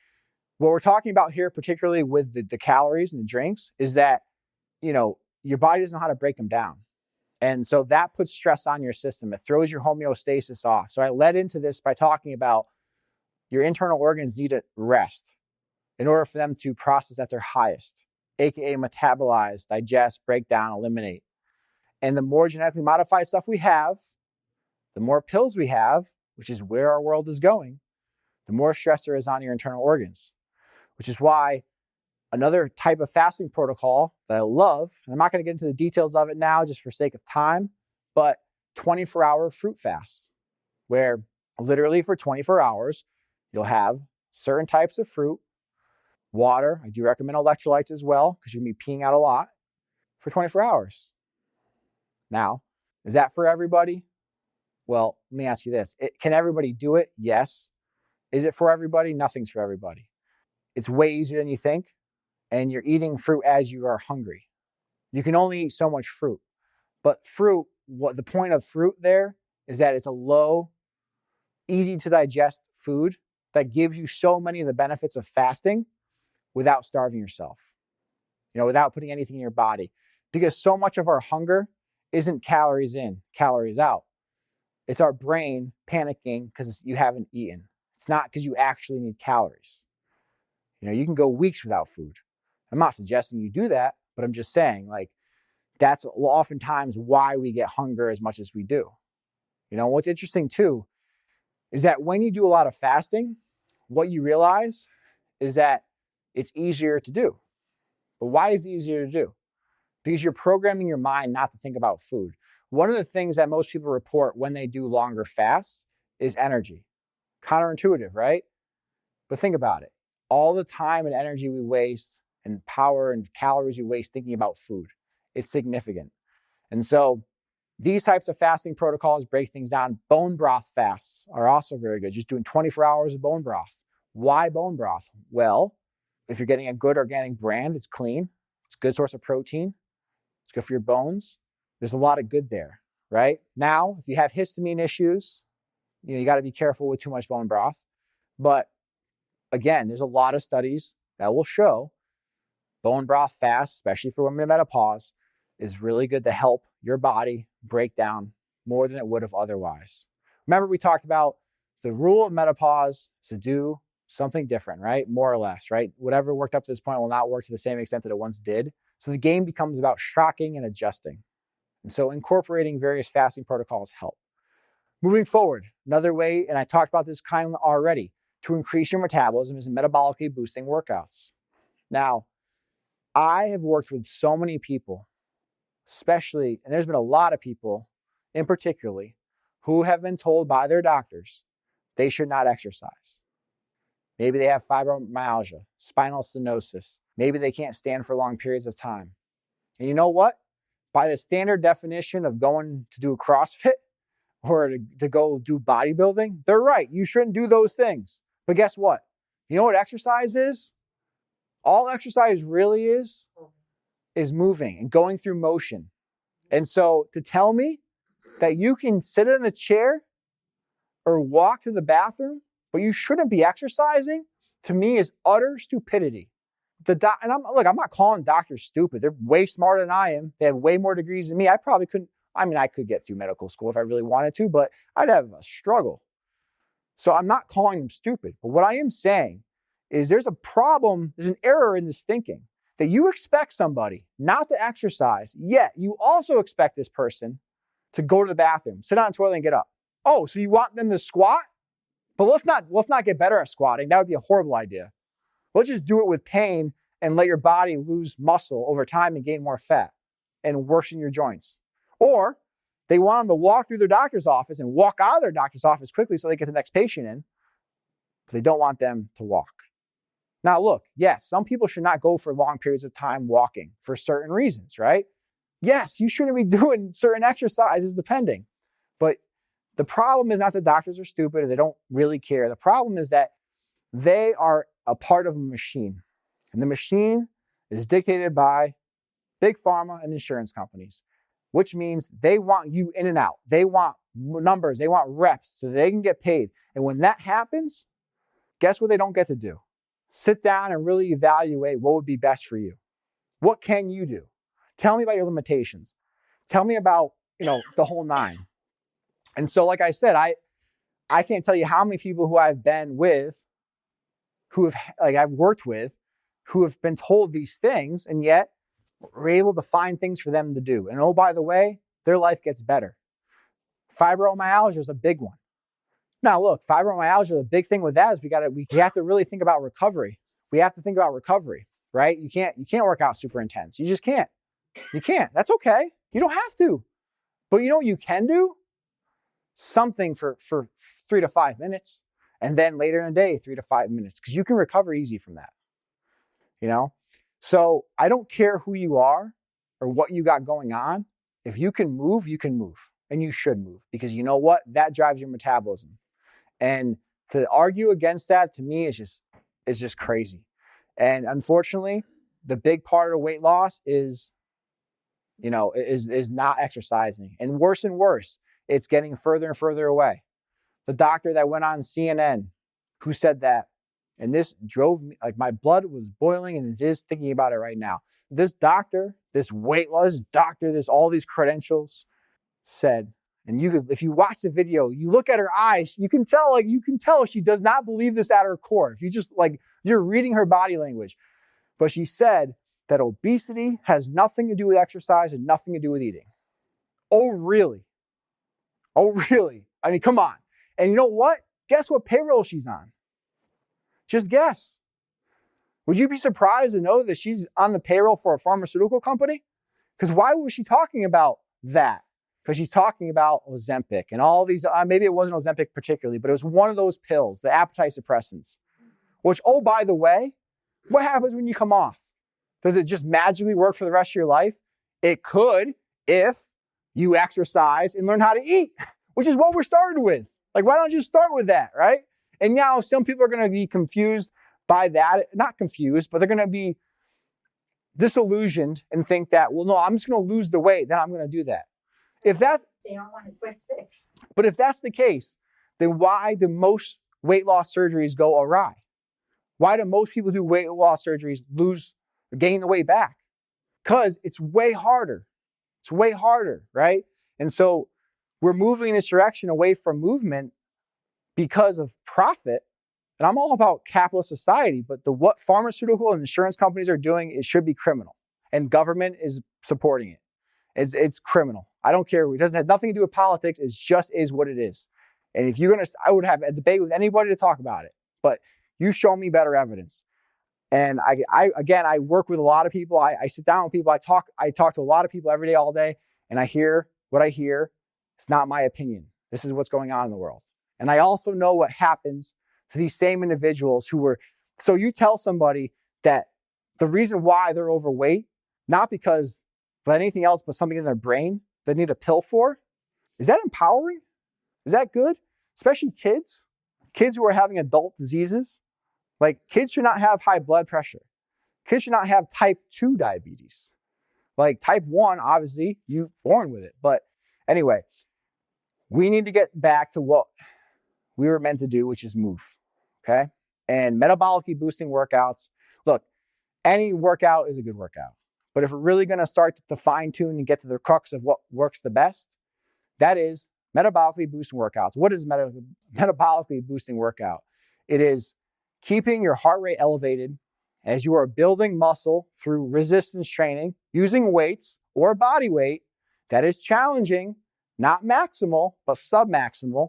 what we're talking about here, particularly with the calories and the drinks, is that, your body doesn't know how to break them down. And so that puts stress on your system. It throws your homeostasis off. So I led into this by talking about your internal organs need to rest in order for them to process at their highest, aka metabolize, digest, break down, eliminate. And the more genetically modified stuff we have, the more pills we have, which is where our world is going, the more stress there is on your internal organs, which is why another type of fasting protocol that I love, and I'm not going to get into the details of it now just for sake of time, but 24-hour fruit fasts, where literally for 24 hours, you'll have certain types of fruit, water. I do recommend electrolytes as well, because you're going to be peeing out a lot for 24 hours. Now, is that for everybody? Well, let me ask you this. Can everybody do it? Yes. Is it for everybody? Nothing's for everybody. It's way easier than you think, and you're eating fruit as you are hungry. You can only eat so much fruit, but fruit, what the point of fruit there is that it's a low, easy to digest food that gives you so many of the benefits of fasting without starving yourself, without putting anything in your body. Because so much of our hunger isn't calories in, calories out. It's our brain panicking because you haven't eaten. It's not because you actually need calories. You can go weeks without food. I'm not suggesting you do that, but I'm just saying, like, that's oftentimes why we get hunger as much as we do. What's interesting too is that when you do a lot of fasting, what you realize is that it's easier to do. But why is it easier to do? Because you're programming your mind not to think about food. One of the things that most people report when they do longer fasts is energy. Counterintuitive, right? But think about it. All the time and energy we waste and power and calories we waste thinking about food, it's significant. And so these types of fasting protocols break things down. Bone broth fasts are also very good. Just doing 24 hours of bone broth. Why bone broth? Well, if you're getting a good organic brand, it's clean. It's a good source of protein. It's good for your bones. There's a lot of good there, right? Now, if you have histamine issues, you got to be careful with too much bone broth. But again, there's a lot of studies that will show bone broth fast, especially for women in menopause, is really good to help your body break down more than it would have otherwise. Remember, we talked about the rule of menopause is to do something different, right? More or less, right? Whatever worked up to this point will not work to the same extent that it once did. So the game becomes about shocking and adjusting. And so incorporating various fasting protocols help. Moving forward, another way, and I talked about this kind of already, to increase your metabolism is metabolically boosting workouts. Now, I have worked with so many people, especially, and there's been a lot of people in particularly, who have been told by their doctors they should not exercise. Maybe they have fibromyalgia, spinal stenosis. Maybe they can't stand for long periods of time. And you know what? By the standard definition of going to do a CrossFit or to go do bodybuilding, they're right. You shouldn't do those things. But guess what? You know what exercise is? All exercise really is moving and going through motion. And so to tell me that you can sit in a chair or walk to the bathroom, but you shouldn't be exercising, to me is utter stupidity. And I'm not calling doctors stupid. They're way smarter than I am. They have way more degrees than me. I probably couldn't. I could get through medical school if I really wanted to, but I'd have a struggle. So I'm not calling them stupid. But what I am saying is there's a problem, there's an error in this thinking that you expect somebody not to exercise, yet you also expect this person to go to the bathroom, sit on the toilet and get up. Oh, so you want them to squat? But let's not get better at squatting. That would be a horrible idea. Let's just do it with pain and let your body lose muscle over time and gain more fat and worsen your joints. Or they want them to walk through their doctor's office and walk out of their doctor's office quickly so they get the next patient in, but they don't want them to walk. Now, look, yes, some people should not go for long periods of time walking for certain reasons, right? Yes, you shouldn't be doing certain exercises depending. But the problem is not that doctors are stupid or they don't really care. The problem is that they are a part of a machine. And the machine is dictated by big pharma and insurance companies, which means they want you in and out. They want numbers. They want reps so they can get paid. And when that happens, guess what they don't get to do? Sit down and really evaluate what would be best for you. What can you do? Tell me about your limitations. Tell me about, the whole nine. And so, like I said, I can't tell you how many people who I've been with, I've worked with, who have been told these things, and yet we're able to find things for them to do. And oh, by the way, their life gets better. Fibromyalgia is a big one. Now, look, fibromyalgia, the big thing with that is we have to really think about recovery. We have to think about recovery, right? You can't work out super intense. You just can't. You can't. That's okay. You don't have to. But you know what you can do? Something for 3 to 5 minutes. And then later in the day, 3 to 5 minutes, because you can recover easy from that. So I don't care who you are or what you got going on. If you can move, you can move, and you should move, because you know what? That drives your metabolism. And to argue against that, to me, is just crazy. And unfortunately, the big part of weight loss is not exercising. And worse, it's getting further and further away. The doctor that went on CNN who said that, and this drove me, like my blood was boiling, and it is thinking about it right now. This doctor, this weight loss doctor, all these credentials said, and if you watch the video, you look at her eyes, you can tell she does not believe this at her core. If you just you're reading her body language. But she said that obesity has nothing to do with exercise and nothing to do with eating. Oh, really? Oh, really? I mean, come on. And you know what? Guess what payroll she's on? Just guess. Would you be surprised to know that she's on the payroll for a pharmaceutical company? Because why was she talking about that? Because she's talking about Ozempic and all these, maybe it wasn't Ozempic particularly, but it was one of those pills, the appetite suppressants, which, oh, by the way, what happens when you come off? Does it just magically work for the rest of your life? It could if you exercise and learn how to eat, which is what we're started with. Like, why don't you start with that, right? And now some people are going to be confused by that. Not confused, but they're going to be disillusioned and think that, well, no, I'm just going to lose the weight, then I'm going to do that. They don't want a quick fix. But if that's the case, then why do most weight loss surgeries go awry? Why do most people do weight loss surgeries gain the weight back? Because it's way harder. It's way harder, right? And so we're moving in this direction away from movement because of profit. And I'm all about capitalist society, but what pharmaceutical and insurance companies are doing, it should be criminal. And government is supporting it. It's criminal. I don't care. It doesn't have nothing to do with politics. It just is what it is. And if I would have a debate with anybody to talk about it. But you show me better evidence. And I work with a lot of people. I sit down with people. I talk to a lot of people every day, all day, and I hear what I hear. It's not my opinion. This is what's going on in the world. And I also know what happens to these same individuals so you tell somebody that the reason why they're overweight, not because of anything else, but something in their brain they need a pill for. Is that empowering? Is that good? Especially kids who are having adult diseases. Like, kids should not have high blood pressure. Kids should not have type 2 diabetes. Like, type 1, obviously, you're born with it. But anyway, we need to get back to what we were meant to do, which is move, okay? And metabolically boosting workouts. Look, any workout is a good workout. But if we're really going to start to fine tune and get to the crux of what works the best, that is metabolically boosting workouts. What is metabolically boosting workout? It is keeping your heart rate elevated as you are building muscle through resistance training, using weights or body weight that is challenging, not maximal, but submaximal,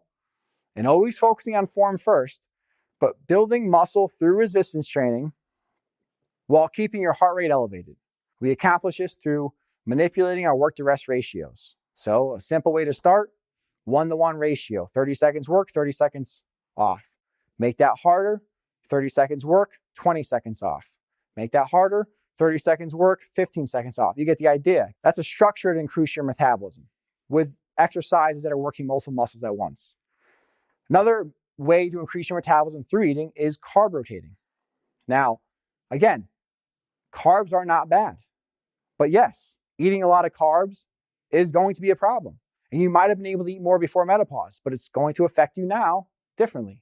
and always focusing on form first, but building muscle through resistance training while keeping your heart rate elevated. We accomplish this through manipulating our work to rest ratios. So a simple way to start, 1-to-1 ratio, 30 seconds work, 30 seconds off. Make that harder, 30 seconds work, 20 seconds off. Make that harder, 30 seconds work, 15 seconds off. You get the idea. That's a structure to increase your metabolism with exercises that are working multiple muscles at once. Another way to increase your metabolism through eating is carb rotating. Now, again, carbs are not bad. But yes, eating a lot of carbs is going to be a problem. And you might have been able to eat more before menopause, but it's going to affect you now differently.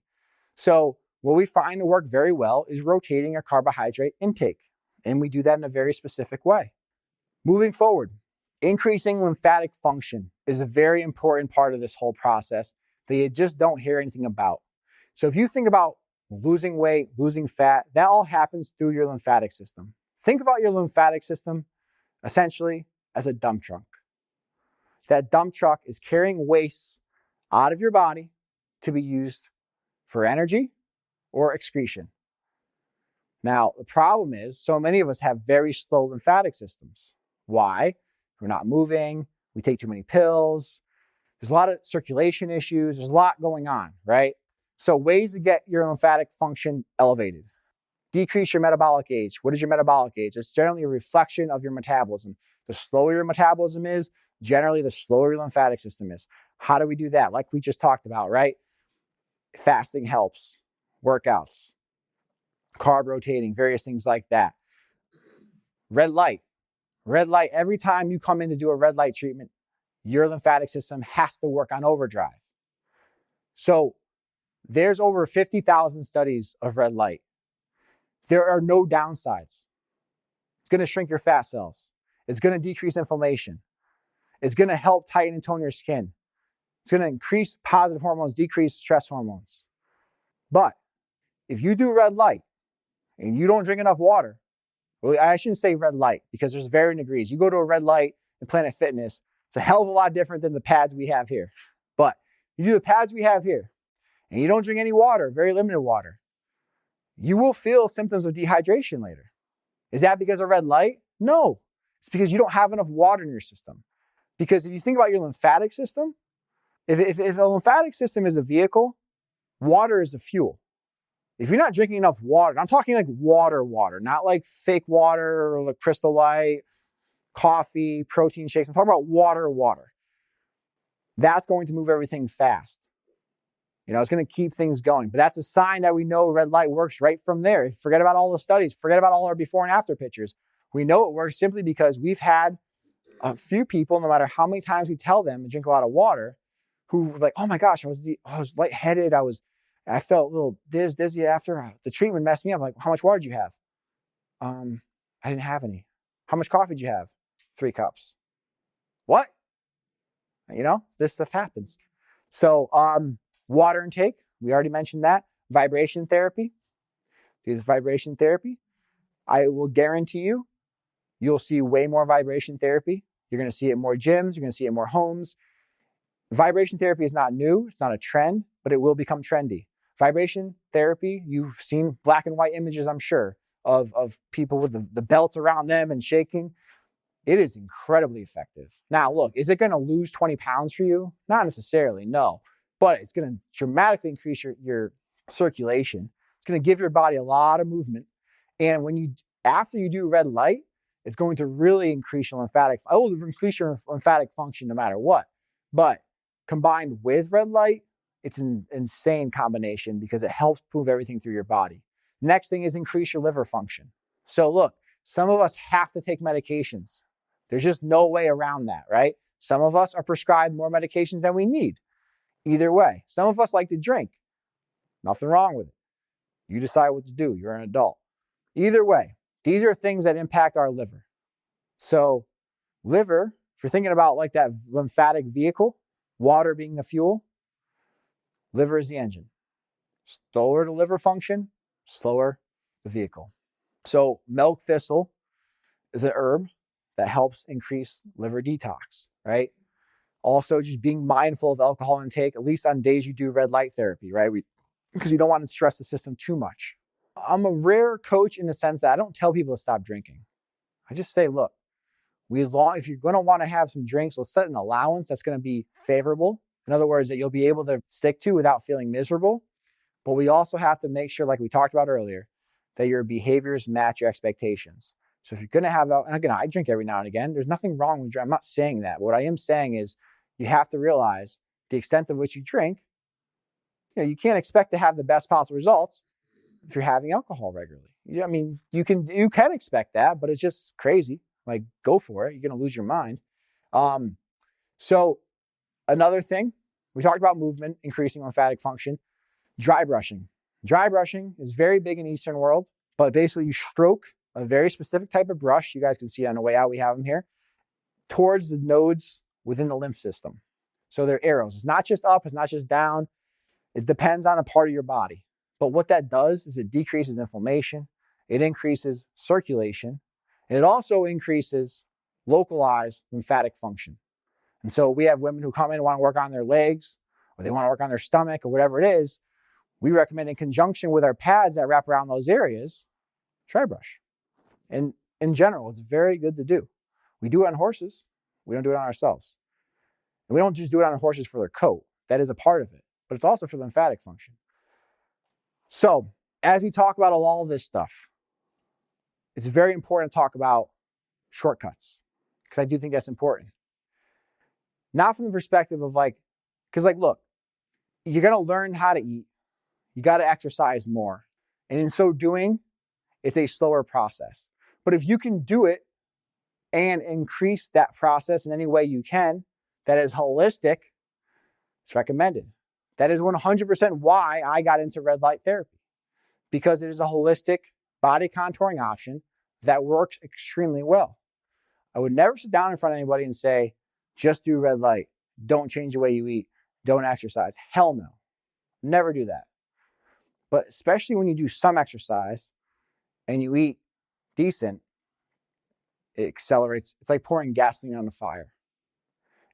So what we find to work very well is rotating our carbohydrate intake. And we do that in a very specific way. Moving forward, increasing lymphatic function is a very important part of this whole process that you just don't hear anything about. So if you think about losing weight, losing fat, that all happens through your lymphatic system. Think about your lymphatic system essentially as a dump truck. That dump truck is carrying waste out of your body to be used for energy or excretion. Now, the problem is so many of us have very slow lymphatic systems. Why? We're not moving, we take too many pills, there's a lot of circulation issues, there's a lot going on, right? So ways to get your lymphatic function elevated. Decrease your metabolic age. What is your metabolic age? It's generally a reflection of your metabolism. The slower your metabolism is, generally the slower your lymphatic system is. How do we do that? Like we just talked about, right? Fasting helps. Workouts. carb rotating, various things like that. Red light. Red light, every time you come in to do a red light treatment, your lymphatic system has to work on overdrive. So there's over 50,000 studies of red light. There are no downsides. It's going to shrink your fat cells. It's going to decrease inflammation. It's going to help tighten and tone your skin. It's going to increase positive hormones, decrease stress hormones. But if you do red light and you don't drink enough water, well, I shouldn't say red light because there's varying degrees. You go to a red light in Planet Fitness, it's a hell of a lot different than the pads we have here. But you do the pads we have here and you don't drink any water, very limited water, you will feel symptoms of dehydration later. Is that because of red light? No, it's because you don't have enough water in your system. Because if you think about your lymphatic system, if a lymphatic system is a vehicle, water is the fuel. If you're not drinking enough water, I'm talking like water, not like fake water or like Crystal Light, coffee, protein shakes. I'm talking about water. That's going to move everything fast. It's going to keep things going. But that's a sign that we know red light works right from there. Forget about all the studies. Forget about all our before and after pictures. We know it works simply because we've had a few people, no matter how many times we tell them to drink a lot of water, who were like, oh my gosh, I was lightheaded. I felt a little dizzy after the treatment messed me up. Like, how much water did you have? I didn't have any. How much coffee did you have? 3 cups. What? This stuff happens. So, water intake, we already mentioned that. Vibration therapy. This vibration therapy, I will guarantee you'll see way more vibration therapy. You're going to see it in more gyms. You're going to see it in more homes. Vibration therapy is not new. It's not a trend, but it will become trendy. Vibration therapy, you've seen black and white images, I'm sure, of people with the belts around them and shaking. It is incredibly effective. Now, look, is it going to lose 20 pounds for you? Not necessarily, no. But it's going to dramatically increase your circulation. It's going to give your body a lot of movement. And after you do red light, it's going to really increase your lymphatic function no matter what. But combined with red light, it's an insane combination because it helps move everything through your body. Next thing is increase your liver function. So look, some of us have to take medications. There's just no way around that, right? Some of us are prescribed more medications than we need. Either way, some of us like to drink. Nothing wrong with it. You decide what to do. You're an adult. Either way, these are things that impact our liver. So liver, if you're thinking about like that lymphatic vehicle, water being the fuel, liver is the engine. Slower the liver function, slower the vehicle. So milk thistle is an herb that helps increase liver detox, right? Also, just being mindful of alcohol intake, at least on days you do red light therapy, right? Because you don't want to stress the system too much. I'm a rare coach in the sense that I don't tell people to stop drinking. I just say, look, if you're going to want to have some drinks, let's set an allowance that's going to be favorable. In other words, that you'll be able to stick to without feeling miserable. But we also have to make sure, like we talked about earlier, that your behaviors match your expectations. So if you're going to have, and again, I drink every now and again. There's nothing wrong with drinking. I'm not saying that. What I am saying is you have to realize the extent of which you drink. You can't expect to have the best possible results if you're having alcohol regularly. I mean, you can expect that, but it's just crazy. Like, go for it. You're going to lose your mind. So another thing, we talked about movement, increasing lymphatic function. Dry brushing. Dry brushing is very big in the Eastern world, but basically you stroke a very specific type of brush. You guys can see on the way out, we have them here, towards the nodes within the lymph system. So they're arrows. It's not just up, it's not just down. It depends on a part of your body. But what that does is it decreases inflammation, it increases circulation, and it also increases localized lymphatic function. And so we have women who come in and want to work on their legs, or they want to work on their stomach, or whatever it is. We recommend, in conjunction with our pads that wrap around those areas, dry brush. And in general, it's very good to do. We do it on horses. We don't do it on ourselves. And we don't just do it on horses for their coat. That is a part of it, but it's also for lymphatic function. So as we talk about all of this stuff, it's very important to talk about shortcuts, because I do think that's important. Not from the perspective of look, you're going to learn how to eat. You got to exercise more. And in so doing, It's a slower process. But if you can do it and increase that process in any way you can, that is holistic, it's recommended. That is 100% why I got into red light therapy, because it is a holistic body contouring option that works extremely well. I would never sit down in front of anybody and say, just do red light. Don't change the way you eat. Don't exercise. Hell no. Never do that. But especially when you do some exercise and you eat decent, it accelerates. It's like pouring gasoline on the fire.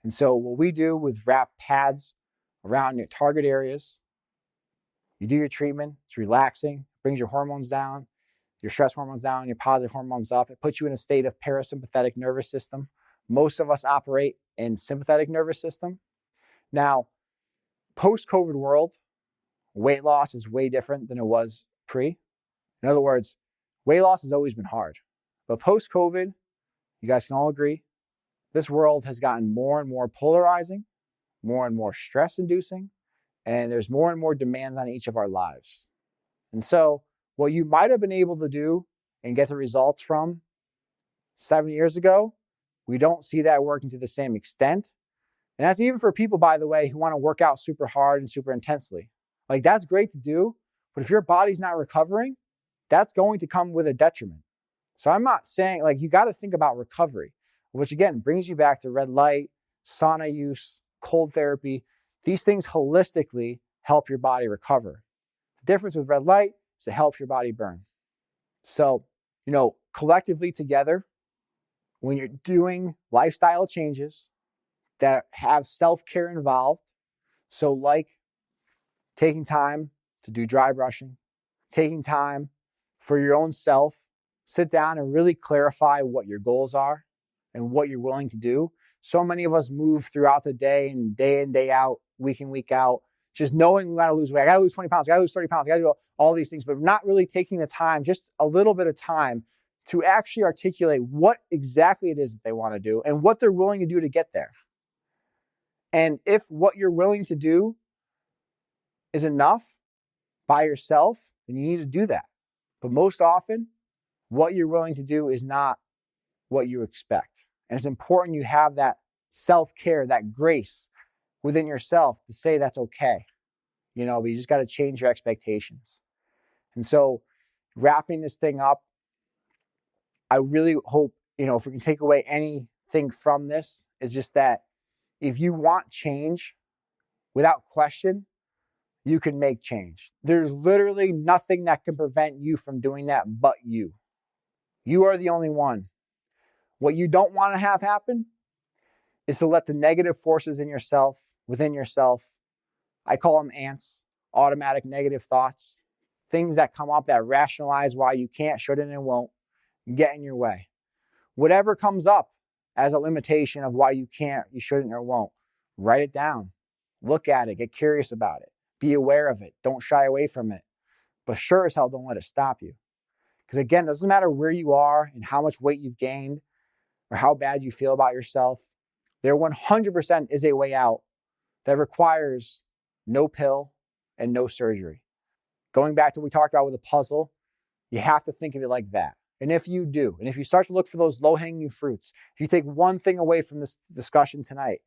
And so what we do with wrap pads around your target areas, you do your treatment, it's relaxing, brings your hormones down, your stress hormones down, your positive hormones up. It puts you in a state of parasympathetic nervous system. Most of us operate in sympathetic nervous system. Now, post-COVID world, weight loss is way different than it was pre. In other words, weight loss has always been hard. But post-COVID, you guys can all agree, this world has gotten more and more polarizing, more and more stress-inducing, and there's more and more demands on each of our lives. And so what you might have been able to do and get the results from 7 years ago, we don't see that working to the same extent. And that's even for people, by the way, who want to work out super hard and super intensely. Like, that's great to do, but if your body's not recovering, that's going to come with a detriment. So I'm not saying, like, you got to think about recovery, which again brings you back to red light, sauna use, cold therapy. These things holistically help your body recover. The difference with red light is it helps your body burn. So, collectively together, when you're doing lifestyle changes that have self-care involved, so like taking time to do dry brushing, taking time for your own self, sit down and really clarify what your goals are and what you're willing to do. So many of us move throughout the day and day out, week in, week out, just knowing we got to lose weight. I got to lose 20 pounds. I got to lose 30 pounds. I got to do all these things, but not really taking the time, just a little bit of time to actually articulate what exactly it is that they want to do and what they're willing to do to get there. And if what you're willing to do is enough by yourself, then you need to do that. But most often, what you're willing to do is not what you expect. And it's important you have that self-care, that grace within yourself to say that's okay. But you just got to change your expectations. And so wrapping this thing up, I really hope, if we can take away anything from this, is just that if you want change, without question, you can make change. There's literally nothing that can prevent you from doing that but you. You are the only one. What you don't want to have happen is to let the negative forces within yourself, I call them ants, automatic negative thoughts, things that come up that rationalize why you can't, shouldn't, and won't, get in your way. Whatever comes up as a limitation of why you can't, you shouldn't, or won't, write it down. Look at it. Get curious about it. Be aware of it. Don't shy away from it. But sure as hell, don't let it stop you. Because again, it doesn't matter where you are and how much weight you've gained or how bad you feel about yourself. There 100% is a way out that requires no pill and no surgery. Going back to what we talked about with a puzzle, you have to think of it like that. And if you do, and if you start to look for those low-hanging fruits, if you take one thing away from this discussion tonight,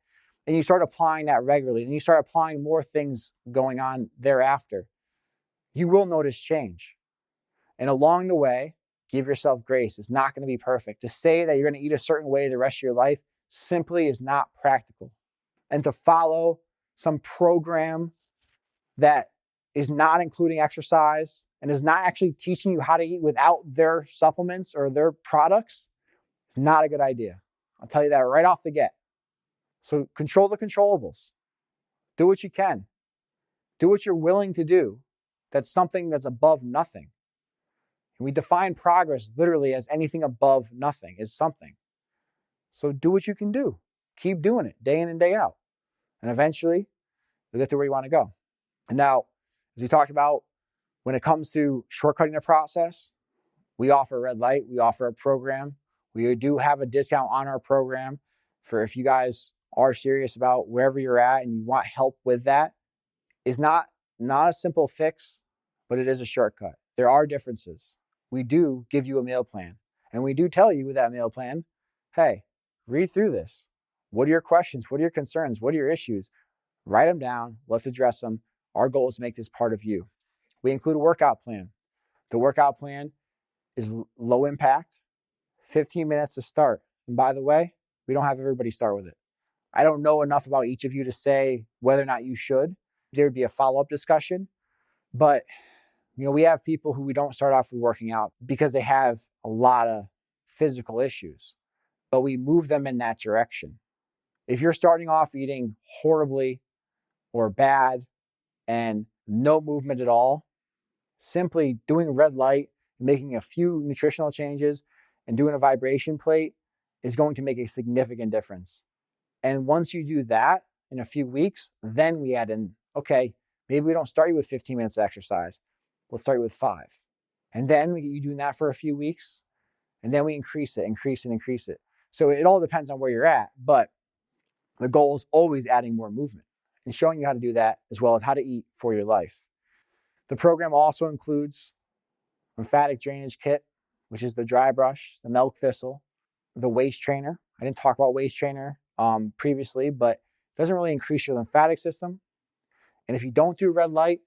and you start applying that regularly, and you start applying more things going on thereafter, you will notice change. And along the way, give yourself grace. It's not going to be perfect. To say that you're going to eat a certain way the rest of your life simply is not practical. And to follow some program that is not including exercise and is not actually teaching you how to eat without their supplements or their products, it's not a good idea. I'll tell you that right off the get. So control the controllables. Do what you can. Do what you're willing to do. That's something that's above nothing. And we define progress literally as anything above nothing is something. So do what you can do. Keep doing it day in and day out. And eventually, you'll get to where you want to go. And now, as we talked about, when it comes to shortcutting the process, we offer red light. We offer a program. We do have a discount on our program for if you guys are serious about wherever you're at and you want help with that. It's not a simple fix, but it is a shortcut. There are differences. we do give you a meal plan. And we do tell you with that meal plan, hey, read through this. What are your questions? What are your concerns? What are your issues? Write them down. Let's address them. Our goal is to make this part of you. We include a workout plan. The workout plan is low impact, 15 minutes to start. And by the way, we don't have everybody start with it. I don't know enough about each of you to say whether or not you should. There would be a follow-up discussion. But we have people who we don't start off with working out because they have a lot of physical issues, but we move them in that direction. If you're starting off eating horribly or bad and no movement at all, simply doing red light, making a few nutritional changes, and doing a vibration plate is going to make a significant difference. And once you do that in a few weeks, then we add in, okay, maybe we don't start you with 15 minutes of exercise. We'll start you with 5. And then we get you doing that for a few weeks. And then we increase it. So it all depends on where you're at. But the goal is always adding more movement and showing you how to do that, as well as how to eat for your life. The program also includes lymphatic drainage kit, which is the dry brush, the milk thistle, the waist trainer. I didn't talk about waist trainer previously, but it doesn't really increase your lymphatic system. And if you don't do red light,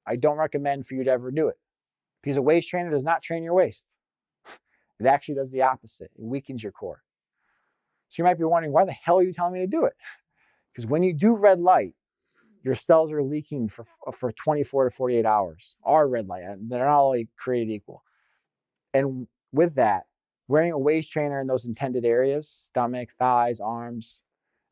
I don't recommend for you to ever do it, because a waist trainer does not train your waist. It actually does the opposite. It weakens your core. So you might be wondering, why the hell are you telling me to do it? Because when you do red light, your cells are leaking for 24 to 48 hours. Our red light, they're not all created equal. And with that, wearing a waist trainer in those intended areas, stomach, thighs, arms,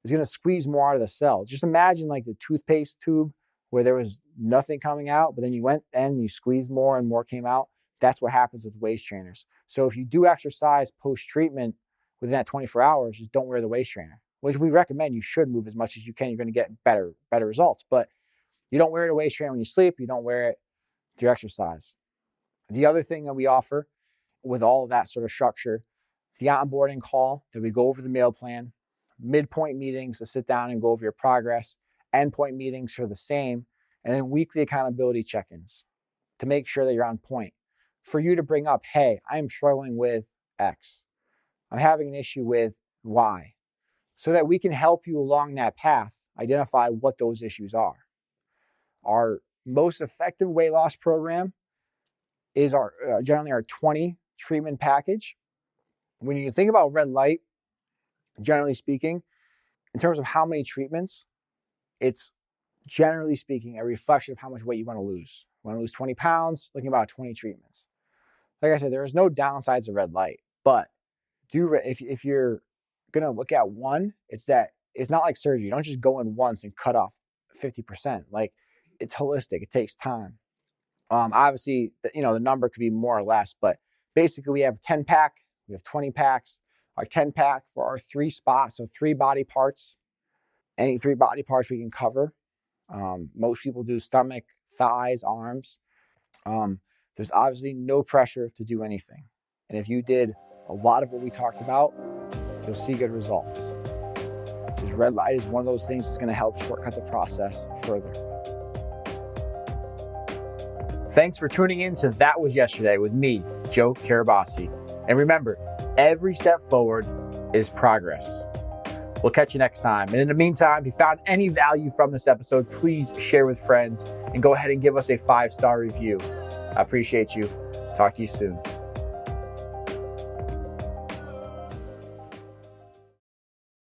is going to squeeze more out of the cell. Just imagine like the toothpaste tube where there was nothing coming out, but then you went and you squeezed more and more came out. That's what happens with waist trainers. So if you do exercise post-treatment within that 24 hours, just don't wear the waist trainer, which we recommend. You should move as much as you can. You're going to get better results. But you don't wear the waist trainer when you sleep. You don't wear it through exercise. The other thing that we offer with all of that sort of structure, the onboarding call that we go over the meal plan, midpoint meetings to sit down and go over your progress, endpoint meetings for the same, and then weekly accountability check-ins to make sure that you're on point. For you to bring up, hey, I'm struggling with X. I'm having an issue with Y. So that we can help you along that path, identify what those issues are. Our most effective weight loss program is generally our 20 treatment package. When you think about red light, generally speaking, in terms of how many treatments, it's generally speaking a reflection of how much weight you want to lose. You want to lose 20 pounds, looking about 20 treatments. Like I said, there is no downsides of red light, but if you're going to look at one, it's that it's not like surgery. You don't just go in once and cut off 50%. Like, it's holistic. It takes time. Obviously, the number could be more or less, but basically we have 10 pack, we have 20 packs. Our 10 pack for our 3 spots, so 3 body parts. Any 3 body parts we can cover. Most people do stomach, thighs, arms. There's obviously no pressure to do anything. And if you did a lot of what we talked about, you'll see good results. Because red light is one of those things that's going to help shortcut the process further. Thanks for tuning in to That Was Yesterday with me, Joe Carabase. And remember, every step forward is progress. We'll catch you next time. And in the meantime, if you found any value from this episode, please share with friends and go ahead and give us a 5-star review. I appreciate you. Talk to you soon.